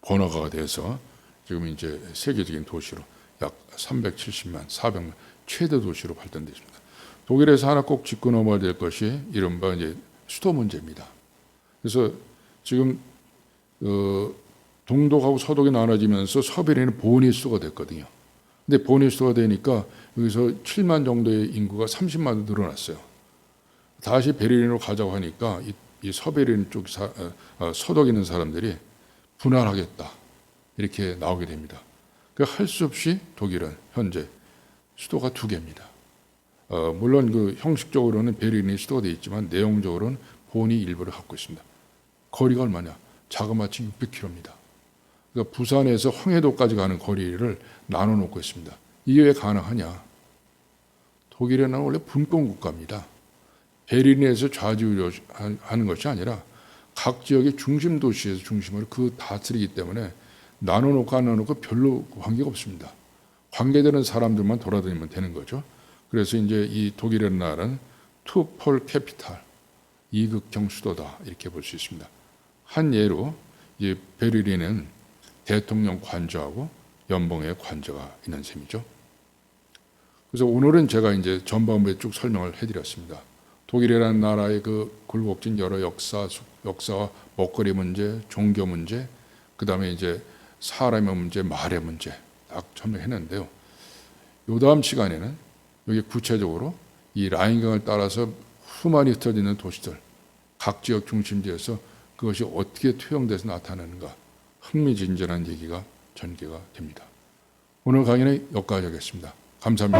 번화가가 돼서 지금 이제 세계적인 도시로 약 370만, 400만 최대 도시로 발전됐습니다. 독일에서 하나 꼭 짚고 넘어야 될 것이 이른바 이제 수도 문제입니다. 그래서 지금 동독하고 서독이 나눠지면서 서베를린은 보니수가 됐거든요. 근데 보니수가 되니까 여기서 7만 정도의 인구가 30만으로 늘어났어요. 다시 베를린으로 가자고 하니까 이 서베를린 쪽 서독에 있는 사람들이 분할하겠다 이렇게 나오게 됩니다. 그러니까 할 수 없이 독일은 현재 수도가 2개입니다. 물론 그 형식적으로는 베를린이 수도가 되어 있지만 내용적으로는 본이 일부를 갖고 있습니다. 거리가 얼마냐? 자그마치 600km입니다. 그러니까 부산에서 황해도까지 가는 거리를 나눠 놓고 있습니다. 이게 왜 가능하냐? 독일은 원래 분권 국가입니다. 베를린에서 좌지우지하는 것이 아니라 각 지역의 중심 도시에서 중심으로 다스리기 때문에 나눠놓고 안 나눠놓고 별로 관계가 없습니다. 관계되는 사람들만 돌아다니면 되는 거죠. 그래서 이제 이 독일이라는 나라는 투폴 캐피탈, 이극형 수도다 이렇게 볼 수 있습니다. 한 예로 이 베를린은 대통령 관저하고 연봉의 관저가 있는 셈이죠. 그래서 오늘은 제가 이제 전반부에 쭉 설명을 해드렸습니다. 독일이라는 나라의 그 굴곡진 여러 역사와 먹거리 문제, 종교 문제, 그 다음에 이제 사람의 문제, 말의 문제 딱 설명했는데요. 요 다음 시간에는 여기 구체적으로 이 라인강을 따라서 수많이 흩어지는 도시들, 각 지역 중심지에서 그것이 어떻게 투영돼서 나타나는가 흥미진진한 얘기가 전개가 됩니다. 오늘 강의는 여기까지 하겠습니다. 감사합니다.